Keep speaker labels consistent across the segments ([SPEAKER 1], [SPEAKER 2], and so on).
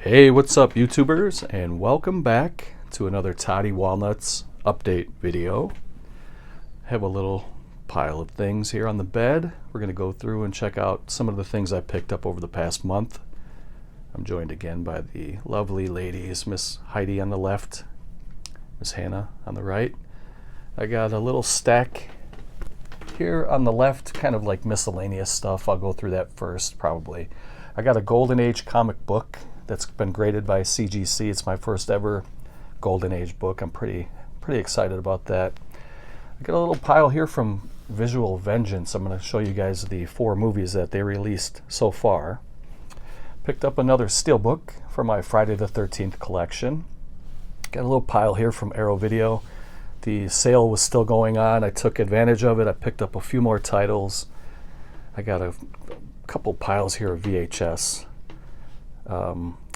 [SPEAKER 1] Hey, what's up, YouTubers, and welcome back to another Toddy Walnuts update video. I have a little pile of things here on the bed. We're going to go through and check out some of the things I picked up over the past month. I'm joined again by the lovely ladies, Miss Heidi on the left, Miss Hannah on the right. I got a little stack here on the left, kind of like miscellaneous stuff. I'll go through that first, probably. I got a Golden Age comic book that's been graded by CGC. It's my first ever Golden Age book. I'm pretty excited about that. I got a little pile here from Visual Vengeance. I'm going to show you guys the 4 movies that they released so far. Picked up another Steelbook for my Friday the 13th collection. Got a little pile here from Arrow Video. The sale was still going on. I took advantage of it. I picked up a few more titles. I got a couple piles here of VHS.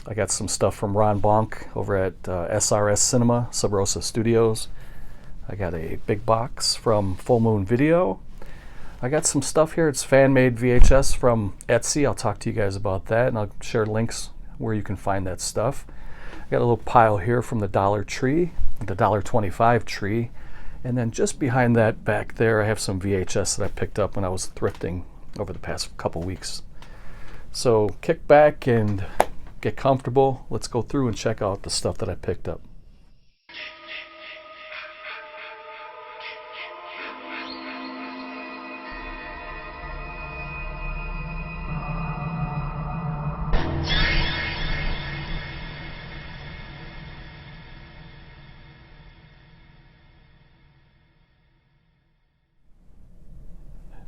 [SPEAKER 1] I got some stuff from Ron Bonk over at SRS Cinema, Sub Rosa Studios. I got a Bigbox from Full Moon Video. I got some stuff here. It's fan-made VHS from Etsy. I'll talk to you guys about that, and I'll share links where you can find that stuff. I got a little pile here from the Dollar Tree, the $1.25 tree. And then just behind that back there, I have some VHS that I picked up when I was thrifting over the past couple weeks. So kick back and get comfortable. Let's go through and check out the stuff that I picked up.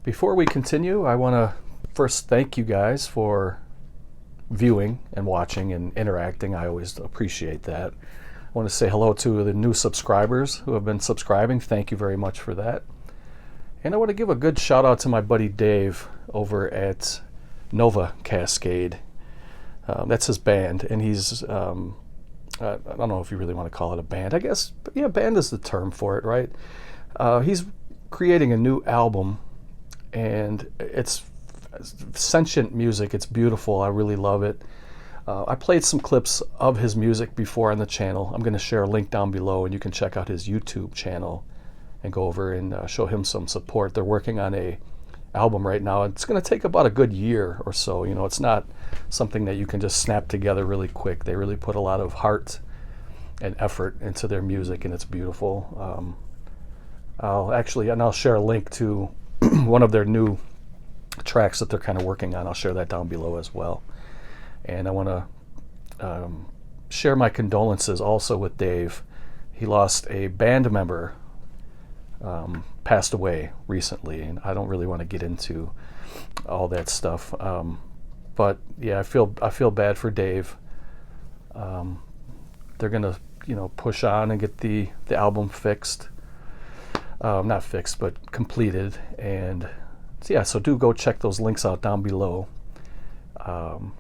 [SPEAKER 1] Before we continue, I want to first thank you guys for viewing and watching and interacting. I always appreciate that. I want to say hello to the new subscribers who have been subscribing. Thank you very much for that. And I want to give a good shout out to my buddy Dave over at Nova Cascade. That's his band, and he's I don't know if you really want to call it a band. I guess, yeah, band is the term for it, right? He's creating a new album, and it's sentient music. It's beautiful. I really love it. I played some clips of his music before on the channel. I'm going to share a link down below, and you can check out his YouTube channel and go over and show him some support. They're working on a album right now. It's going to take about a good year or so. You know, it's not something that you can just snap together really quick. They really put a lot of heart and effort into their music, and it's beautiful. I'll share a link to one of their new tracks that they're kind of working on. I'll share that down below as well. And I want to share my condolences also with Dave. He lost a band member, passed away recently, and I don't really want to get into all that stuff. But yeah, I feel bad for Dave. They're gonna, push on and get the album fixed. Not fixed, but completed. And so, yeah, so do go check those links out down below.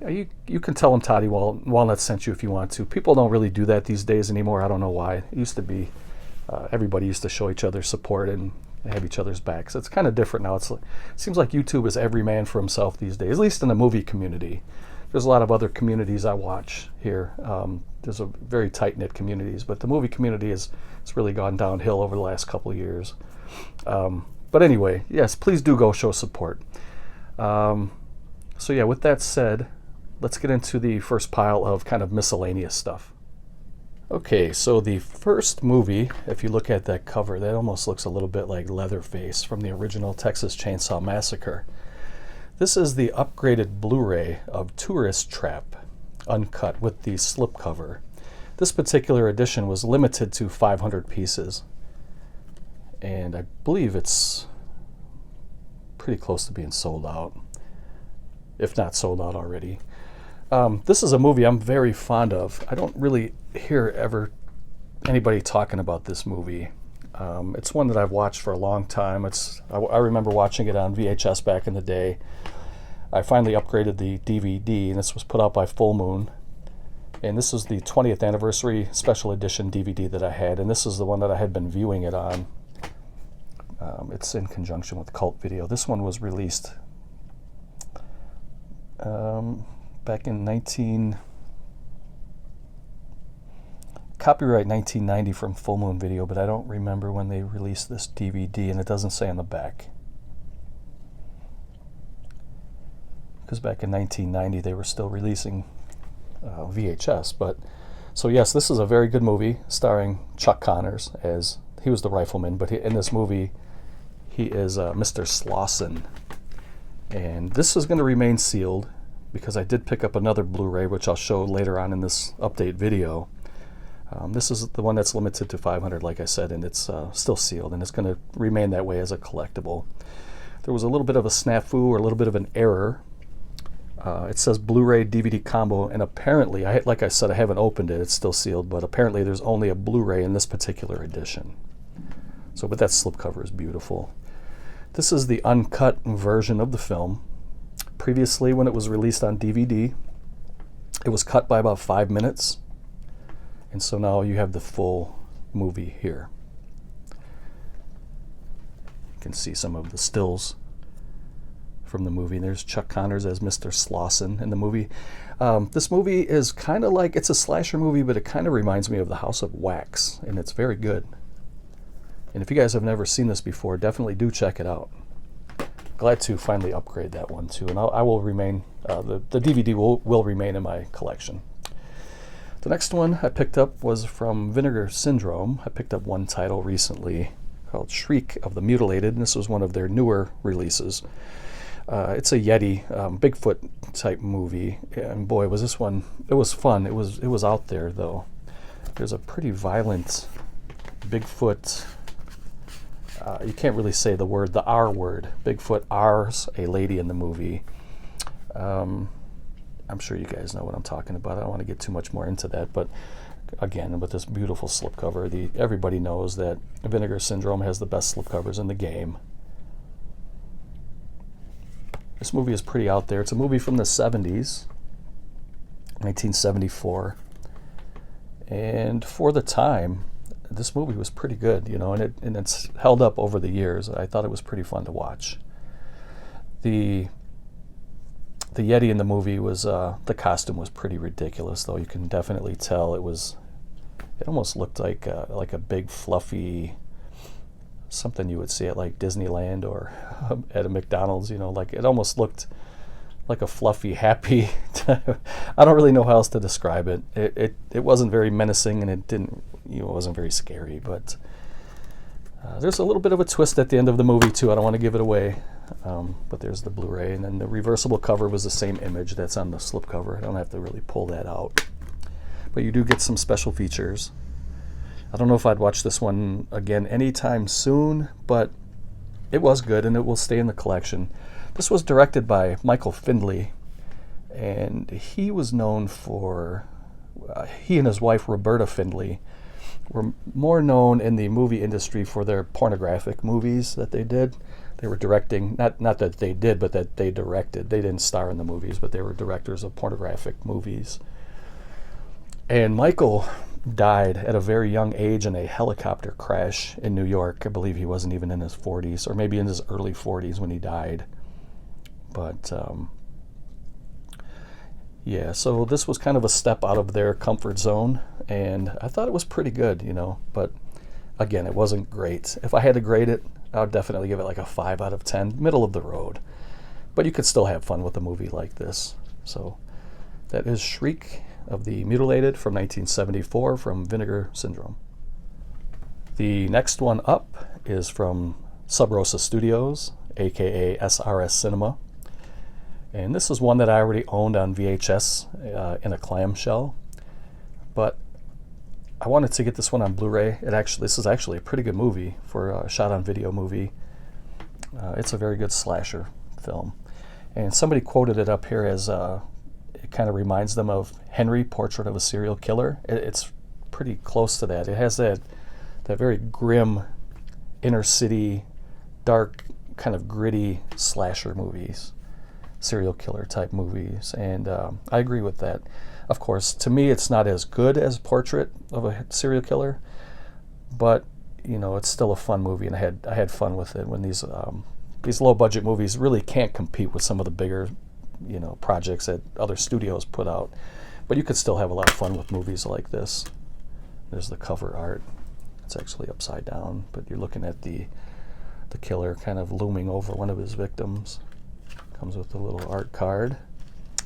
[SPEAKER 1] You can tell them Toddy Walnut sent you if you want to. People don't really do that these days anymore. I don't know why. It used to be everybody used to show each other support and have each other's backs. It's kind of different now. It seems like YouTube is every man for himself these days, at least in the movie community. There's a lot of other communities I watch here. There's a very tight-knit communities, but the movie community it's really gone downhill over the last couple of years. But anyway, yes, please do go show support. So yeah, with that said, let's get into the first pile of kind of miscellaneous stuff. Okay, so the first movie, if you look at that cover, that almost looks a little bit like Leatherface from the original Texas Chainsaw Massacre. This is the upgraded Blu-ray of Tourist Trap, uncut with the slipcover. This particular edition was limited to 500 pieces, and I believe it's pretty close to being sold out, if not sold out already. This is a movie I'm very fond of. I don't really hear ever anybody talking about this movie. It's one that I've watched for a long time. I remember watching it on VHS back in the day. I finally upgraded the DVD, and this was put out by Full Moon. And this is the 20th anniversary special edition DVD that I had, and this is the one that I had been viewing it on. It's in conjunction with Cult Video. This one was released back in copyright 1990 from Full Moon Video, but I don't remember when they released this DVD, and it doesn't say on the back. Because back in 1990 they were still releasing VHS. But so yes, this is a very good movie starring Chuck Connors, as he was the rifleman, but in this movie he is Mr. Slauson. And this is going to remain sealed because I did pick up another Blu-ray, which I'll show later on in this update video. This is the one that's limited to 500, like I said, and it's still sealed, and it's going to remain that way as a collectible. There was a little bit of a snafu, or a little bit of an error. It says Blu-ray DVD combo, and apparently, like I said, I haven't opened it, it's still sealed, but apparently there's only a Blu-ray in this particular edition. So, but that slipcover is beautiful. This is the uncut version of the film. Previously, when it was released on DVD, it was cut by about 5 minutes. And so now you have the full movie here. You can see some of the stills from the movie. There's Chuck Connors as Mr. Slauson in the movie. This movie is kind of like, it's a slasher movie, but it kind of reminds me of The House of Wax, and it's very good. And if you guys have never seen this before, definitely do check it out. Glad to finally upgrade that one too, and I will remain, the DVD will remain in my collection. The next one I picked up was from Vinegar Syndrome. I picked up one title recently called Shriek of the Mutilated, and this was one of their newer releases. It's a Yeti, Bigfoot type movie, and boy, was this one, it was fun. It was out there though. There's a pretty violent Bigfoot, you can't really say the word, the R word. Bigfoot R's a lady in the movie. I'm sure you guys know what I'm talking about. I don't want to get too much more into that, but again, with this beautiful slipcover, everybody knows that Vinegar Syndrome has the best slipcovers in the game. This movie is pretty out there. It's a movie from the 70s, 1974, and for the time, this movie was pretty good, you know, and it's held up over the years. I thought it was pretty fun to watch. The Yeti in the movie was, the costume was pretty ridiculous, though. You can definitely tell it almost looked like a big fluffy, something you would see at like Disneyland or at a McDonald's, you know, like it almost looked like a fluffy, happy, I don't really know how else to describe it. It wasn't very menacing, and it wasn't very scary, but there's a little bit of a twist at the end of the movie too. I don't want to give it away, but there's the Blu-ray, and then the reversible cover was the same image that's on the slipcover. I don't have to really pull that out, but you do get some special features. I don't know if I'd watch this one again anytime soon, but it was good, and it will stay in the collection. This was directed by Michael Findley, and he was known for, he and his wife Roberta Findley were more known in the movie industry for their pornographic movies that they did. They were directing, not that they did, but that they directed. They didn't star in the movies, but they were directors of pornographic movies. And Michael died at a very young age in a helicopter crash in New York. I believe he wasn't even in his 40s, or maybe in his early 40s when he died. But yeah, so this was kind of a step out of their comfort zone, and I thought it was pretty good, you know, but again, it wasn't great. If I had to grade it, I would definitely give it like a 5 out of 10, middle of the road. But you could still have fun with a movie like this. So that is Shriek of the Mutilated from 1974 from Vinegar Syndrome. The next one up is from Sub Rosa Studios, aka SRS Cinema. And this is one that I already owned on VHS in a clamshell, but I wanted to get this one on Blu-ray. This is actually a pretty good movie for a shot-on-video movie. It's a very good slasher film, and somebody quoted it up here as it kind of reminds them of Henry, Portrait of a Serial Killer. It's pretty close to that. It has that very grim, inner city, dark, kind of gritty slasher movies. Serial killer type movies, and I agree with that. Of course, to me, it's not as good as Portrait of a Serial Killer, but you know, it's still a fun movie, and I had fun with it. When these low budget movies really can't compete with some of the bigger, you know, projects that other studios put out, but you could still have a lot of fun with movies like this. There's the cover art. It's actually upside down, but you're looking at the killer kind of looming over one of his victims. Comes with a little art card.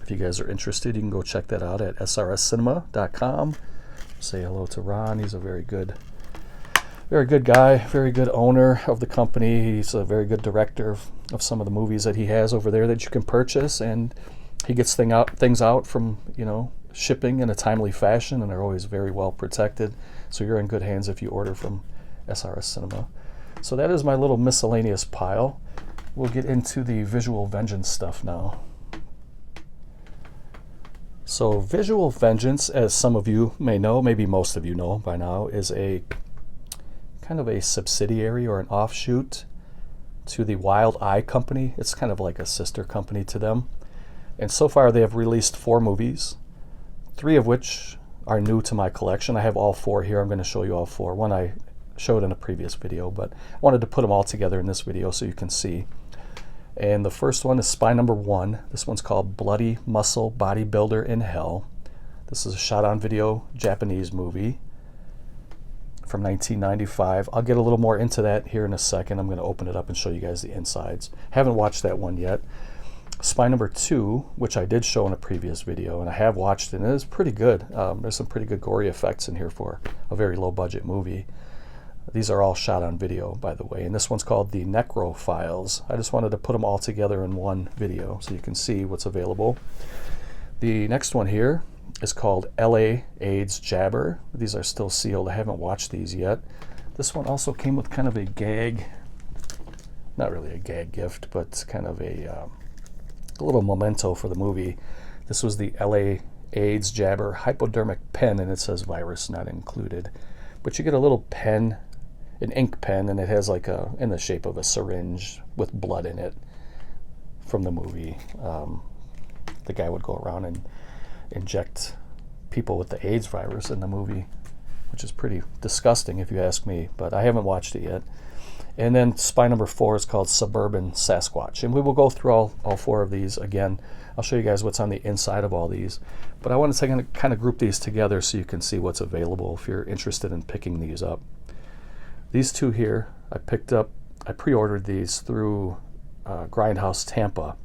[SPEAKER 1] If you guys are interested, you can go check that out at srscinema.com. Say hello to Ron. He's a very good guy, very good owner of the company. He's a very good director of some of the movies that he has over there that you can purchase, and he gets things out from, you know, shipping in a timely fashion, and they're always very well protected. So you're in good hands if you order from SRS Cinema. So that is my little miscellaneous pile. We'll get into the Visual Vengeance stuff now. So Visual Vengeance, as some of you may know, maybe most of you know by now, is a kind of a subsidiary or an offshoot to the Wild Eye company. It's kind of like a sister company to them. And so far they have released 4 movies, 3 of which are new to my collection. I have all 4 here. I'm going to show you all 4. One I showed in a previous video, but I wanted to put them all together in this video so you can see. And the first one is Spy Number 1. This one's called Bloody Muscle Bodybuilder in Hell. This is a shot-on-video Japanese movie from 1995. I'll get a little more into that here in a second. I'm going to open it up and show you guys the insides. Haven't watched that one yet. Spy Number 2, which I did show in a previous video, and I have watched it, and it is pretty good. There's some pretty good gory effects in here for a very low-budget movie. These are all shot on video, by the way, and this one's called the Necro Files. I just wanted to put them all together in one video so you can see what's available. The next one here is called LA AIDS Jabber. These are still sealed. I haven't watched these yet. This one also came with kind of a gag, not really a gag gift, but kind of a little memento for the movie. This was the LA AIDS Jabber hypodermic pen, and it says virus not included. But you get a little pen, an ink pen, and it has like in the shape of a syringe with blood in it from the movie. The guy would go around and inject people with the AIDS virus in the movie, which is pretty disgusting if you ask me, but I haven't watched it yet. And then Spy Number 4 is called Suburban Sasquatch, and we will go through all 4 of these again. I'll show you guys what's on the inside of all these, but I want to kind of group these together so you can see what's available if you're interested in picking these up. These 2 here I picked up, I pre-ordered these through Grindhouse Tampa,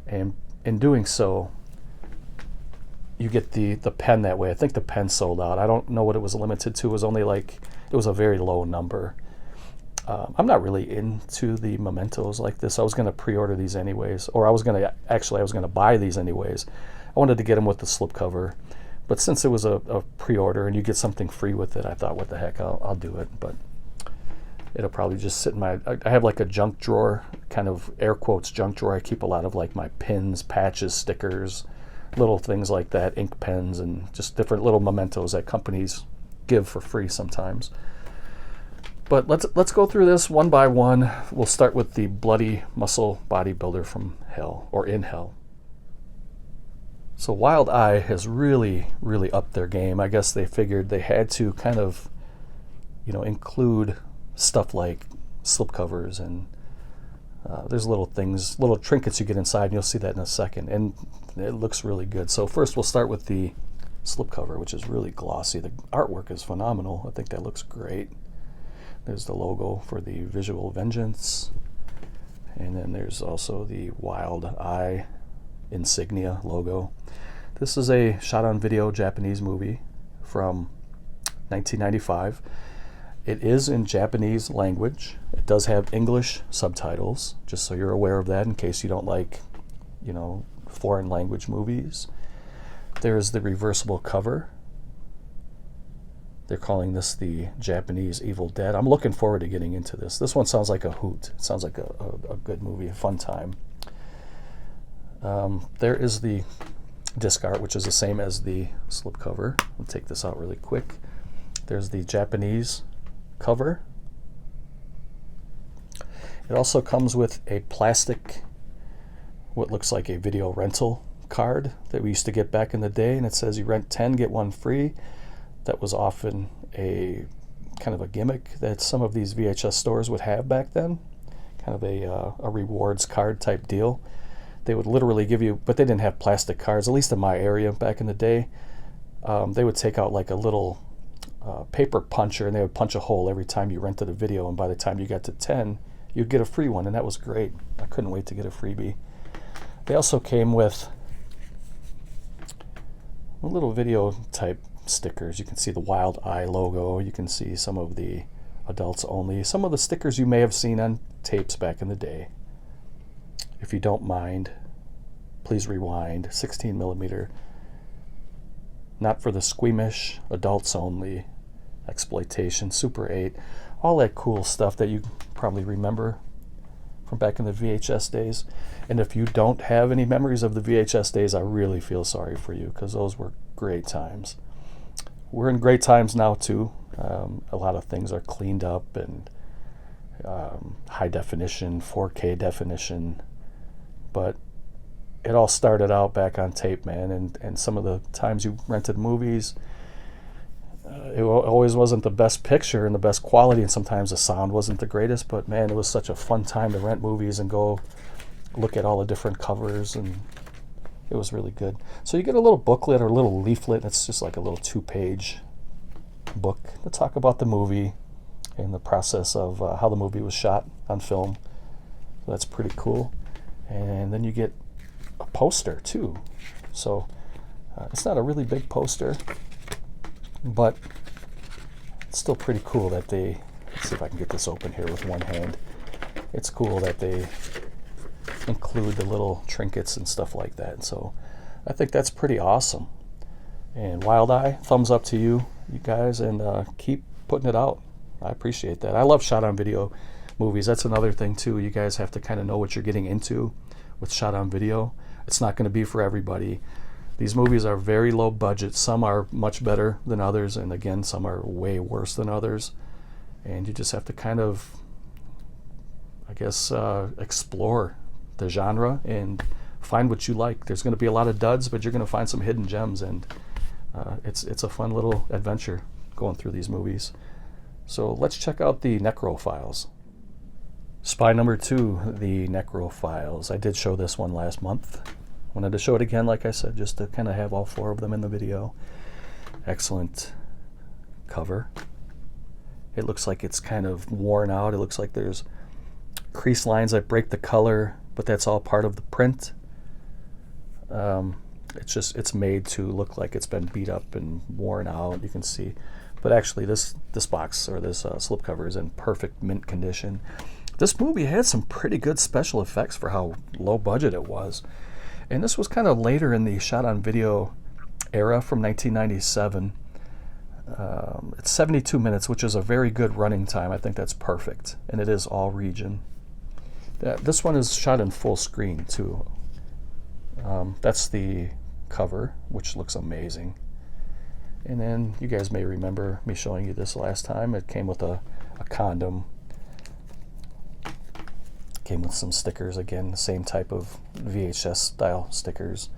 [SPEAKER 1] and in doing so you get the pen that way. I think the pen sold out. I don't know what it was limited to. It was only like, it was a very low number. I'm not really into the mementos like this. I was going to pre-order these anyways, or I was going to buy these anyways. I wanted to get them with the slipcover, but since it was a pre-order and you get something free with it, I thought, what the heck, I'll do it. But it'll probably just sit in my, I have like a junk drawer, kind of air quotes junk drawer. I keep a lot of like my pins, patches, stickers, little things like that, ink pens, and just different little mementos that companies give for free sometimes. But let's go through this one by one. We'll start with the Bloody Muscle Bodybuilder from Hell, or in Hell. So Wild Eye has really, really upped their game. I guess they figured they had to kind of, you know, include stuff like slipcovers, and there's little things, little trinkets you get inside, and you'll see that in a second. And it looks really good. So first we'll start with the slipcover, which is really glossy. The artwork is phenomenal. I think that looks great. There's the logo for the Visual Vengeance, and then there's also the Wild Eye insignia logo. This is a shot-on-video Japanese movie from 1995. It is in Japanese language. It does have English subtitles, just so you're aware of that in case you don't like, you know, foreign language movies. There's the reversible cover. They're calling this the Japanese Evil Dead. I'm looking forward to getting into this. This one sounds like a hoot. It sounds like a good movie, a fun time. There is the disc art, which is the same as the slipcover. I'll take this out really quick. There's the Japanese cover. It also comes with a plastic, what looks like a video rental card that we used to get back in the day, and it says you rent 10, get 1 free. That was often a kind of a gimmick that some of these VHS stores would have back then, kind of a rewards card type deal. They would literally give you, but they didn't have plastic cards, at least in my area back in the day. They would take out like a little paper puncher, and they would punch a hole every time you rented a video, and by the time you got to 10, you'd get a free one, and that was great. I couldn't wait to get a freebie. They also came with little video type stickers. You can see the Wild Eye logo. You can see some of the adults only. Some of the stickers you may have seen on tapes back in the day. If you don't mind, please rewind. 16 millimeter. Not for the squeamish, adults only, exploitation, Super 8, all that cool stuff that you probably remember from back in the VHS days. And if you don't have any memories of the VHS days, I really feel sorry for you, because those were great times. We're in great times now too. A lot of things are cleaned up and high definition, 4K definition, but it all started out back on tape, man, and some of the times you rented movies, it always wasn't the best picture and the best quality, and sometimes the sound wasn't the greatest, but man, it was such a fun time to rent movies and go look at all the different covers, and it was really good. So you get a little booklet or a little leaflet. It's just like a little 2-page book to talk about the movie and the process of how the movie was shot on film. So that's pretty cool. And then you get a poster too. So it's not a really big poster, but it's still pretty cool that they, let's see if I can get this open here with one hand. It's cool that they include the little trinkets and stuff like that. So I think that's pretty awesome. And Wild Eye, thumbs up to you guys, and keep putting it out. I appreciate that. I love shot on video movies. That's another thing too. You guys have to kind of know what you're getting into with shot on video. It's not going to be for everybody. These movies are very low budget. Some are much better than others, and again, some are way worse than others. And you just have to kind of, I guess, explore the genre and find what you like. There's going to be a lot of duds, but you're going to find some hidden gems, and it's a fun little adventure going through these movies. So let's check out the Necro Files. Spy number 2, the Necro Files. I did show this one last month. Wanted to show it again, like I said, just to kind of have all 4 of them in the video. Excellent cover. It looks like it's kind of worn out. It looks like there's crease lines that break the color, but that's all part of the print. It's made to look like it's been beat up and worn out, you can see. But actually this box, or this slipcover, is in perfect mint condition. This movie had some pretty good special effects for how low budget it was. And this was kind of later in the shot on video era, from 1997. It's 72 minutes, which is a very good running time. I think that's perfect. And it is all region. This one is shot in full screen too. That's the cover, which looks amazing. And then you guys may remember me showing you this last time. It came with a condom. Came with some stickers, again, the same type of VHS style stickers.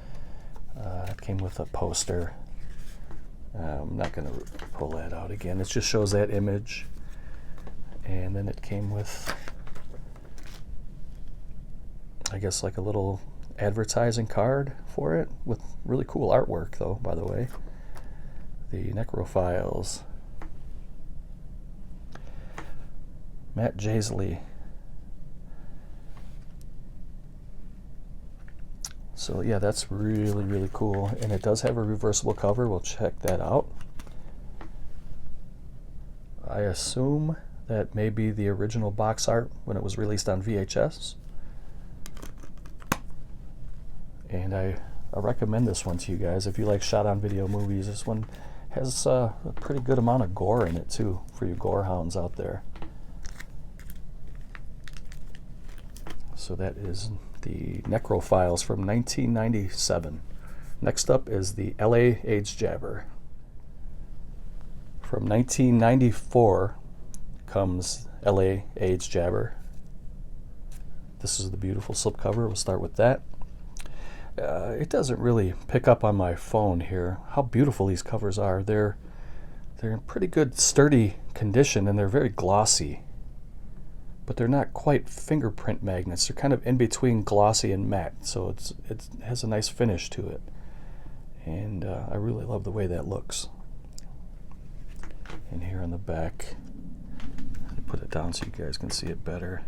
[SPEAKER 1] It came with a poster. I'm not going to pull that out again. It just shows that image. And then it came with, I guess, like a little advertising card for it, with really cool artwork, though, by the way. The Necro Files. Matt Jaisley. So yeah, that's really, really cool. And it does have a reversible cover. We'll check that out. I assume that may be the original box art when it was released on VHS. And I recommend this one to you guys if you like shot on video movies. This one has a pretty good amount of gore in it too, for you gore hounds out there. So that is the Necro Files from 1997. Next up is the LA AIDS Jabber. From 1994 comes LA AIDS Jabber. This is the beautiful slipcover. We'll start with that. It doesn't really pick up on my phone here how beautiful these covers are. They're in pretty good sturdy condition, and they're very glossy, but they're not quite fingerprint magnets. They're kind of in between glossy and matte, so it has a nice finish to it, and I really love the way that looks. And here on the back, let me put it down so you guys can see it better.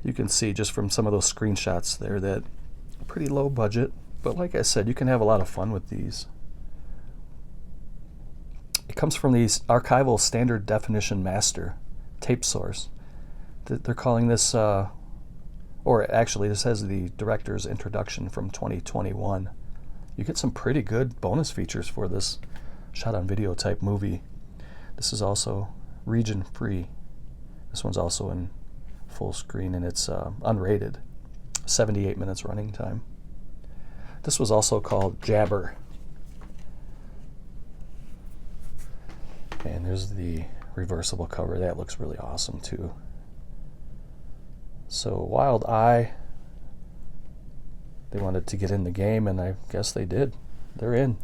[SPEAKER 1] You can see just from some of those screenshots there that pretty low budget, but like I said, you can have a lot of fun with these. It comes from these archival standard definition master tape source. They're calling this, or actually this has the director's introduction from 2021. You get some pretty good bonus features for this shot on video type movie. This is also region free. This one's also in full screen, and it's unrated. 78 minutes running time. This was also called Jabber. And there's the reversible cover. That looks really awesome too. So Wild Eye, they wanted to get in the game, and I guess they did. They're in.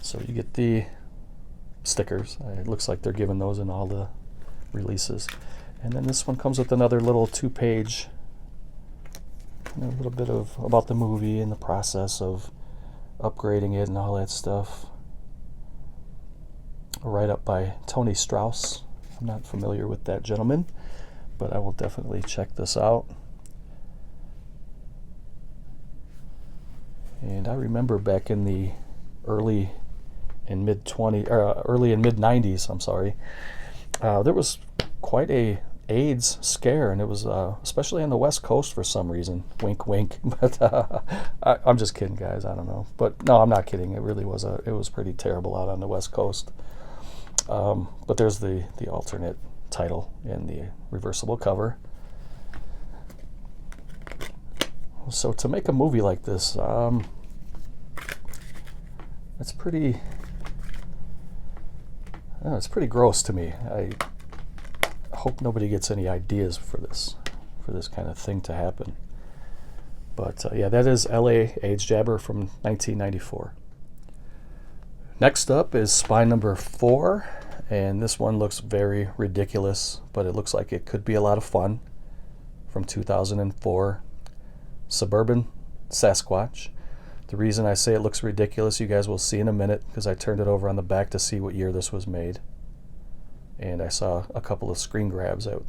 [SPEAKER 1] So you get the stickers. It looks like they're giving those in all the releases. And then this one comes with another little 2-page, a little bit of about the movie and the process of upgrading it and all that stuff. A write-up by Tony Strauss. I'm not familiar with that gentleman, but I will definitely check this out. And I remember back in the early and mid 90s, I'm sorry, there was quite a AIDS scare, and it was especially on the West Coast for some reason. Wink, wink. But I'm just kidding, guys. I don't know, but no, I'm not kidding. It really was it was pretty terrible out on the West Coast. But there's the alternate title and the reversible cover. So to make a movie like this, it's pretty gross to me. I hope nobody gets any ideas for this kind of thing to happen. But yeah, that is LA AIDS Jabber from 1994. Next up is Spy number 4, and this one looks very ridiculous, but it looks like it could be a lot of fun. From 2004, Suburban Sasquatch. The reason I say it looks ridiculous, you guys will see in a minute, because I turned it over on the back to see what year this was made. And I saw a couple of screen grabs that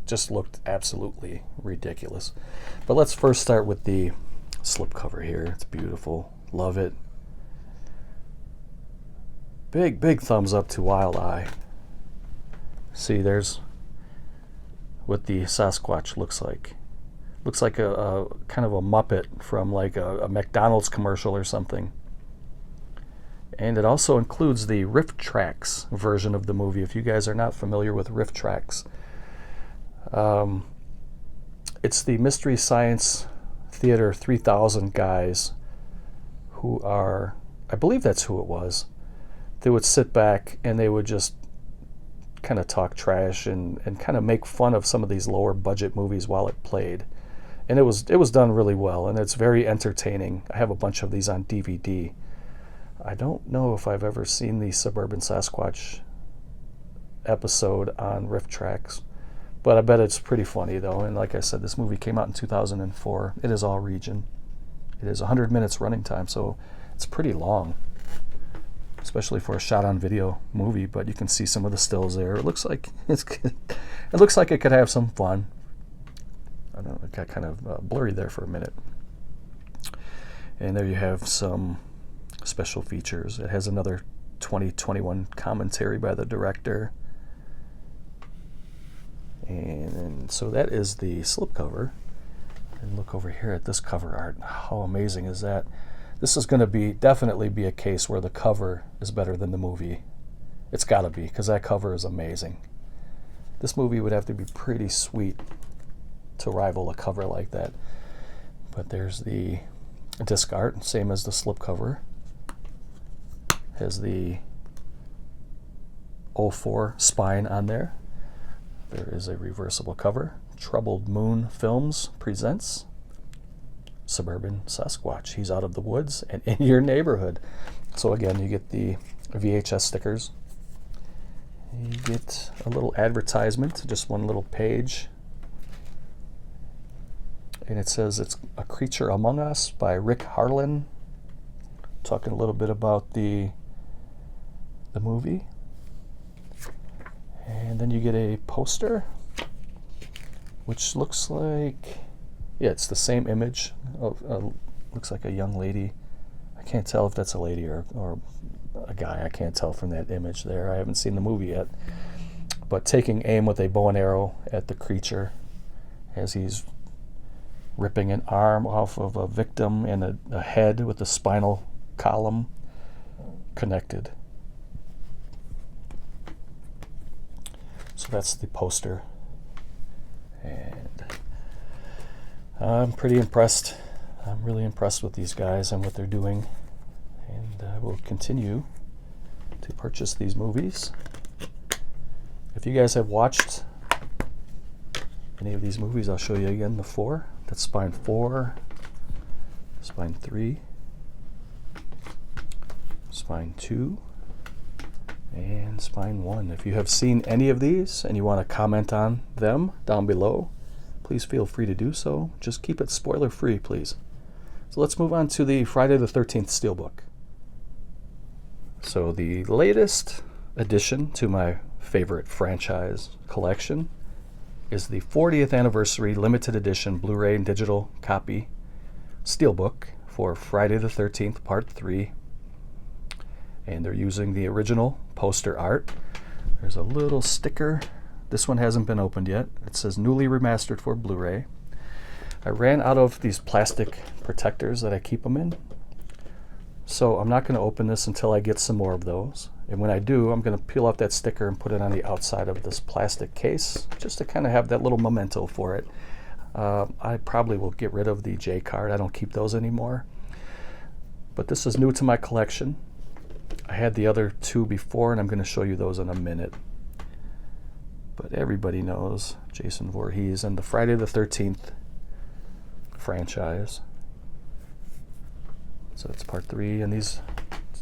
[SPEAKER 1] just looked absolutely ridiculous. But let's first start with the slipcover here. It's beautiful. Love it. Big thumbs up to Wild Eye. See, there's what the Sasquatch looks like. Looks like a kind of a Muppet from like a McDonald's commercial or something. And it also includes the Riff Tracks version of the movie. If you guys are not familiar with Riff Tracks, it's the Mystery Science Theater 3000 guys who are, I believe that's who it was. They would sit back and they would just kind of talk trash and kind of make fun of some of these lower budget movies while it played. And it was done really well, and it's very entertaining. I have a bunch of these on DVD. I don't know if I've ever seen the Suburban Sasquatch episode on Riff Tracks, but I bet it's pretty funny though. And like I said, this movie came out in 2004. It is all region. It is 100 minutes running time, so it's pretty long, especially for a shot on video movie. But you can see some of the stills there. It looks like it looks like it could have some fun. I don't know, it got kind of blurry there for a minute. And there you have some special features. It has another 2021 commentary by the director. And so that is the slipcover. And look over here at this cover art. How amazing is that? This is going to definitely be a case where the cover is better than the movie. It's got to be, because that cover is amazing. This movie would have to be pretty sweet to rival a cover like that. But there's the disc art, same as the slipcover. Has the 04 spine on there. There is a reversible cover. Troubled Moon Films presents Suburban Sasquatch. He's out of the woods and in your neighborhood. So again, you get the VHS stickers. You get a little advertisement, just one little page. And it says it's A Creature Among Us by Rick Harlan. Talking a little bit about the the movie. And then you get a poster, which looks like, yeah, it's the same image of, looks like a young lady. I can't tell if that's a lady or a guy. I can't tell from that image there. I haven't seen the movie yet. But taking aim with a bow and arrow at the creature as he's ripping an arm off of a victim and a head with the spinal column connected. So that's the poster. And I'm pretty impressed. I'm really impressed with these guys and what they're doing. And I will continue to purchase these movies. If you guys have watched any of these movies, I'll show you again the 4. That's spine 4, spine 3, spine 2, and spine 1. If you have seen any of these and you want to comment on them down below, please feel free to do so. Just keep it spoiler free, please. So let's move on to the Friday the 13th Steelbook. So the latest addition to my favorite franchise collection is the 40th anniversary limited edition Blu-ray and digital copy Steelbook for Friday the 13th Part 3. And they're using the original poster art. There's a little sticker. This one hasn't been opened yet. It says newly remastered for Blu-ray. I ran out of these plastic protectors that I keep them in. So I'm not going to open this until I get some more of those. And when I do, I'm going to peel off that sticker and put it on the outside of this plastic case, just to kind of have that little memento for it. I probably will get rid of the J card. I don't keep those anymore. But this is new to my collection. I had the other 2 before, and I'm going to show you those in a minute. But everybody knows Jason Voorhees and the Friday the 13th franchise. So it's Part 3, and these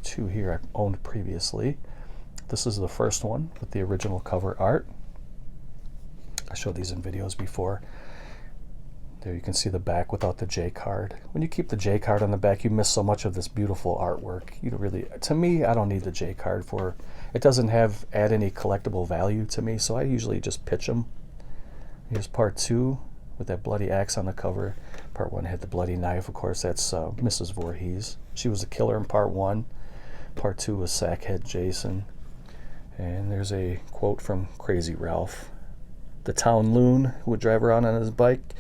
[SPEAKER 1] 2 here I owned previously. This is the first one with the original cover art. I showed these in videos before. There you can see the back without the J card. When you keep the J card on the back, you miss so much of this beautiful artwork. You don't really, to me, I don't need the J card for, it doesn't add any collectible value to me, so I usually just pitch them. Here's Part 2 with that bloody axe on the cover. Part 1 had the bloody knife, of course. That's Mrs. Voorhees. She was the killer in Part 1. Part 2 was Sackhead Jason. And there's a quote from Crazy Ralph. The town loon who would drive around on his bike.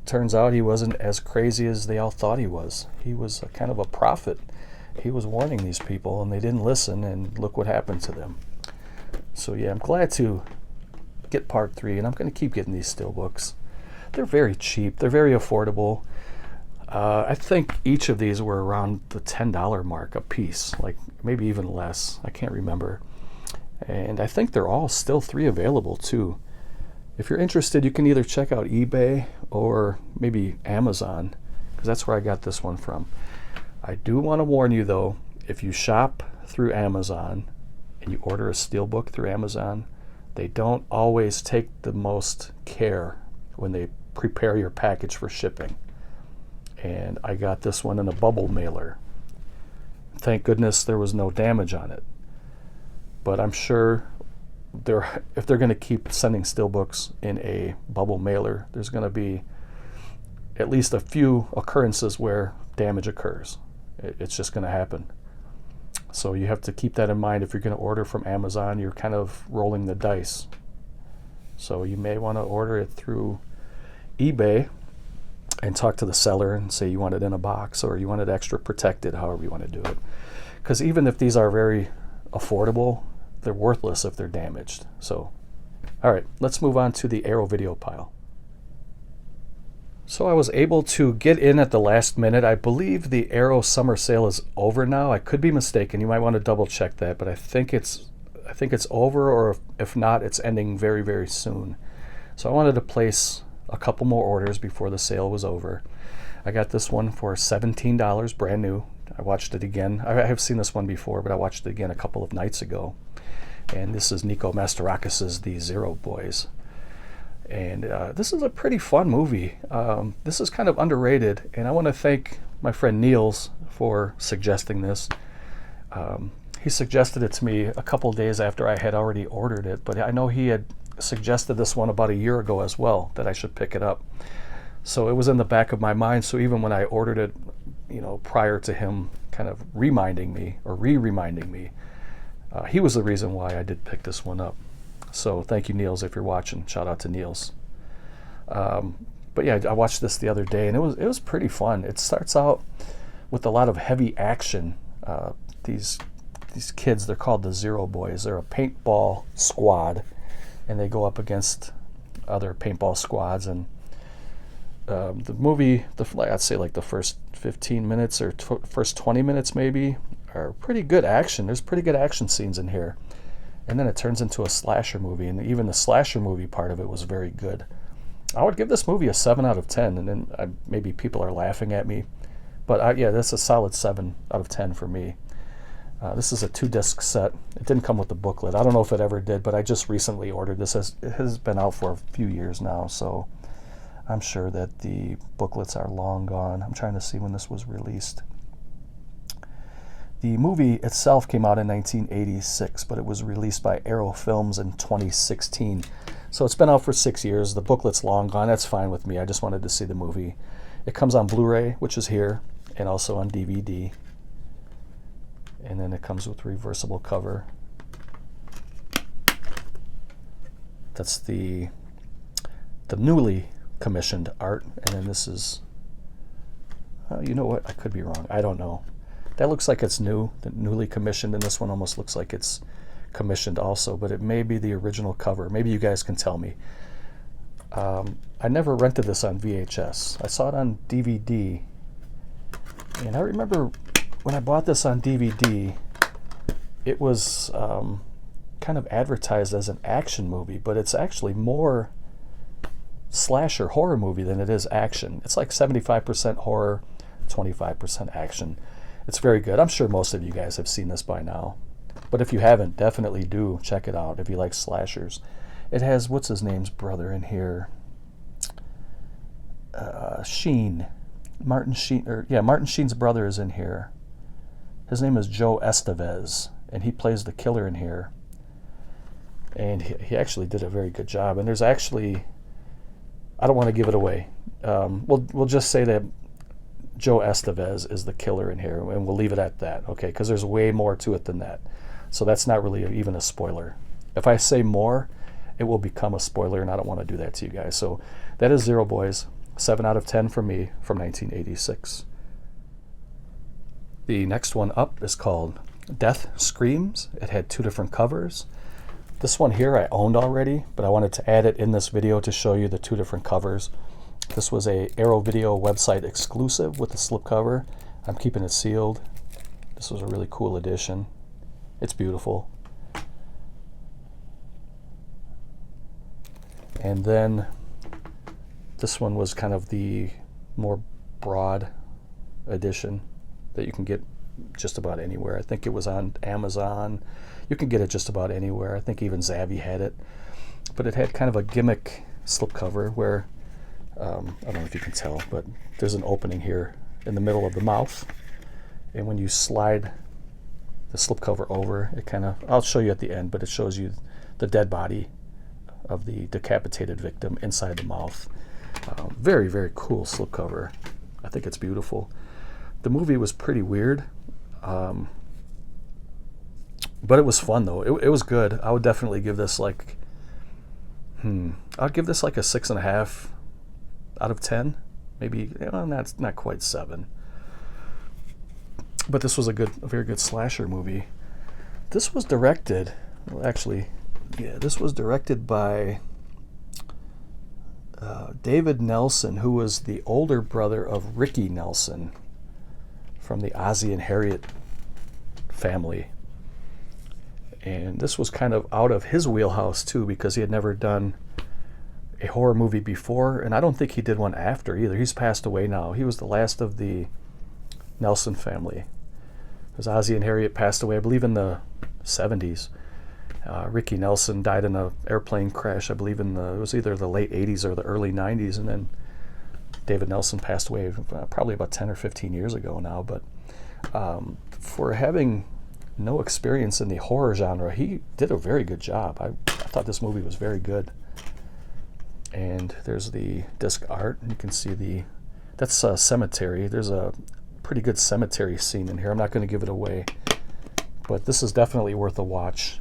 [SPEAKER 1] Turns out he wasn't as crazy as they all thought he was. He was a kind of a prophet. He was warning these people, and they didn't listen, and look what happened to them. So yeah, I'm glad to get Part 3, and I'm going to keep getting these Steelbooks. They're very cheap. They're very affordable. I think each of these were around the $10 mark a piece, like maybe even less. I can't remember. And I think they're all still 3 available too. If you're interested, you can either check out eBay or maybe Amazon, because that's where I got this one from. I do want to warn you though, if you shop through Amazon and you order a Steelbook through Amazon, they don't always take the most care when they prepare your package for shipping. And I got this one in a bubble mailer. Thank goodness there was no damage on it. But I'm sure if they're going to keep sending Steelbooks in a bubble mailer, there's going to be at least a few occurrences where damage occurs. It's just going to happen. So you have to keep that in mind. If you're going to order from Amazon, you're kind of rolling the dice. So you may want to order it through eBay and talk to the seller and say you want it in a box or you want it extra protected, however you want to do it. Because even if these are very affordable, they're worthless if they're damaged. So, all right, let's move on to the Arrow video pile. So I was able to get in at the last minute. I believe the Arrow summer sale is over now. I could be mistaken. You might want to double check that, but I think it's over, or if not, it's ending very, very soon. So I wanted to place a couple more orders before the sale was over. I got this one for $17, brand new. I watched it again. I have seen this one before, but I watched it again a couple of nights ago. And this is Nico Mastarakis' The Zero Boys. And this is a pretty fun movie. This is kind of underrated, and I want to thank my friend Niels for suggesting this. he suggested it to me a couple days after I had already ordered it, but I know he had suggested this one about a year ago as well, that I should pick it up. So it was in the back of my mind. So even when I ordered it, you know, prior to him kind of reminding me or reminding me, he was the reason why I did pick this one up. So thank you, Niels, if you're watching. Shout out to Niels. But yeah, I watched this the other day, and it was pretty fun. It starts out with a lot of heavy action. These kids, they're called the Zero Boys. They're a paintball squad, and they go up against other paintball squads. And the movie, I'd say like the first 15 minutes or first 20 minutes maybe, are pretty good action. There's pretty good action scenes in here. And then it turns into a slasher movie, and even the slasher movie part of it was very good. I would give this movie a 7 out of 10, and then maybe people are laughing at me. But yeah, that's a solid 7 out of 10 for me. This is a 2-disc set. It didn't come with the booklet. I don't know if it ever did, but I just recently ordered this. It has been out for a few years now, so I'm sure that the booklets are long gone. I'm trying to see when this was released. The movie itself came out in 1986, but it was released by Arrow Films in 2016. So it's been out for 6 years. The booklet's long gone. That's fine with me. I just wanted to see the movie. It comes on Blu-ray, which is here, and also on DVD. And then it comes with reversible cover. That's the newly commissioned art. And then this is, you know what? I could be wrong. I don't know. That looks like it's new, the newly commissioned, and this one almost looks like it's commissioned also, but it may be the original cover. Maybe you guys can tell me. I never rented this on VHS. I saw it on DVD, and I remember when I bought this on DVD, it was kind of advertised as an action movie, but it's actually more slasher horror movie than it is action. It's like 75% horror, 25% action. It's very good. I'm sure most of you guys have seen this by now. But if you haven't, definitely do check it out if you like slashers. It has, what's his name's brother in here? Sheen. Martin Sheen. Martin Sheen's brother is in here. His name is Joe Estevez, and he plays the killer in here. And he actually did a very good job. And there's actually, I don't want to give it away. We'll just say that Joe Estevez is the killer in here, and we'll leave it at that, okay? Because there's way more to it than that. So that's not really even a spoiler. If I say more, it will become a spoiler, and I don't want to do that to you guys. So that is Zero Boys, 7 out of 10 for me, from 1986. The next one up is called Death Screams. It had 2 different covers. This one here I owned already, but I wanted to add it in this video to show you the 2 different covers. This was a Arrow Video website exclusive with the slipcover. I'm keeping it sealed. This was a really cool edition. It's beautiful. And then this one was kind of the more broad edition that you can get just about anywhere. I think it was on Amazon. You can get it just about anywhere. I think even Zavvi had it. But it had kind of a gimmick slipcover where, I don't know if you can tell, but there's an opening here in the middle of the mouth. And when you slide the slipcover over, it kind of, I'll show you at the end, but it shows you the dead body of the decapitated victim inside the mouth. Very, very cool slipcover. I think it's beautiful. The movie was pretty weird, but it was fun though. It was good. I would definitely give this like, I'd give this like a 6.5 out of 10. Maybe, that's not quite 7. But this was a very good slasher movie. This was directed, this was directed by David Nelson, who was the older brother of Ricky Nelson from the Ozzie and Harriet family. And this was kind of out of his wheelhouse too, because he had never done a horror movie before, and I don't think he did one after either. He's passed away now. He was the last of the Nelson family, because Ozzie and Harriet passed away, I believe, in the 70s. Ricky Nelson died in an airplane crash, I believe, it was either the late 80s or the early 90s, and then David Nelson passed away probably about 10 or 15 years ago now. But for having no experience in the horror genre. He did a very good job. I thought this movie was very good. And there's the disc art. You can see that's a cemetery. There's a pretty good cemetery scene in here. I'm not going to give it away, but this is definitely worth a watch.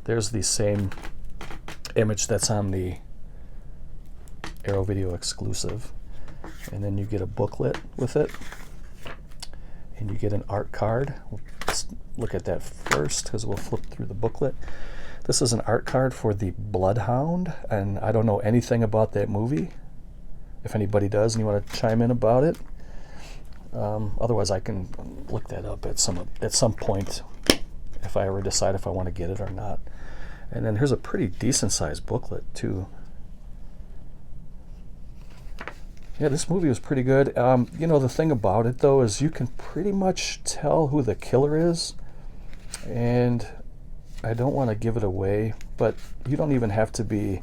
[SPEAKER 1] There's the same image that's on the Arrow Video exclusive. And then you get a booklet with it. And you get an art card. Let's look at that first because we'll flip through the booklet. This is an art card for the Bloodhound, and I don't know anything about that movie. If anybody does and you want to chime in about it, otherwise I can look that up at some point if I ever decide if I want to get it or not. And then here's a pretty decent sized booklet too. Yeah, this movie was pretty good. You know, the thing about it though is you can pretty much tell who the killer is, and I don't want to give it away, but you don't even have to be,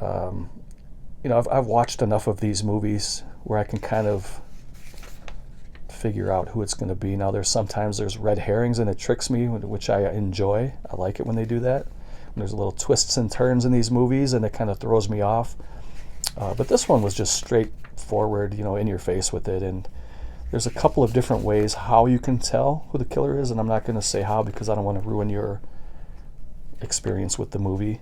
[SPEAKER 1] you know, I've watched enough of these movies where I can kind of figure out who it's going to be. Now, sometimes there's red herrings and it tricks me, which I enjoy. I like it when they do that. When there's little twists and turns in these movies and it kind of throws me off. But this one was just straightforward, you know, in your face with it. And there's a couple of different ways how you can tell who the killer is, and I'm not going to say how because I don't want to ruin your experience with the movie.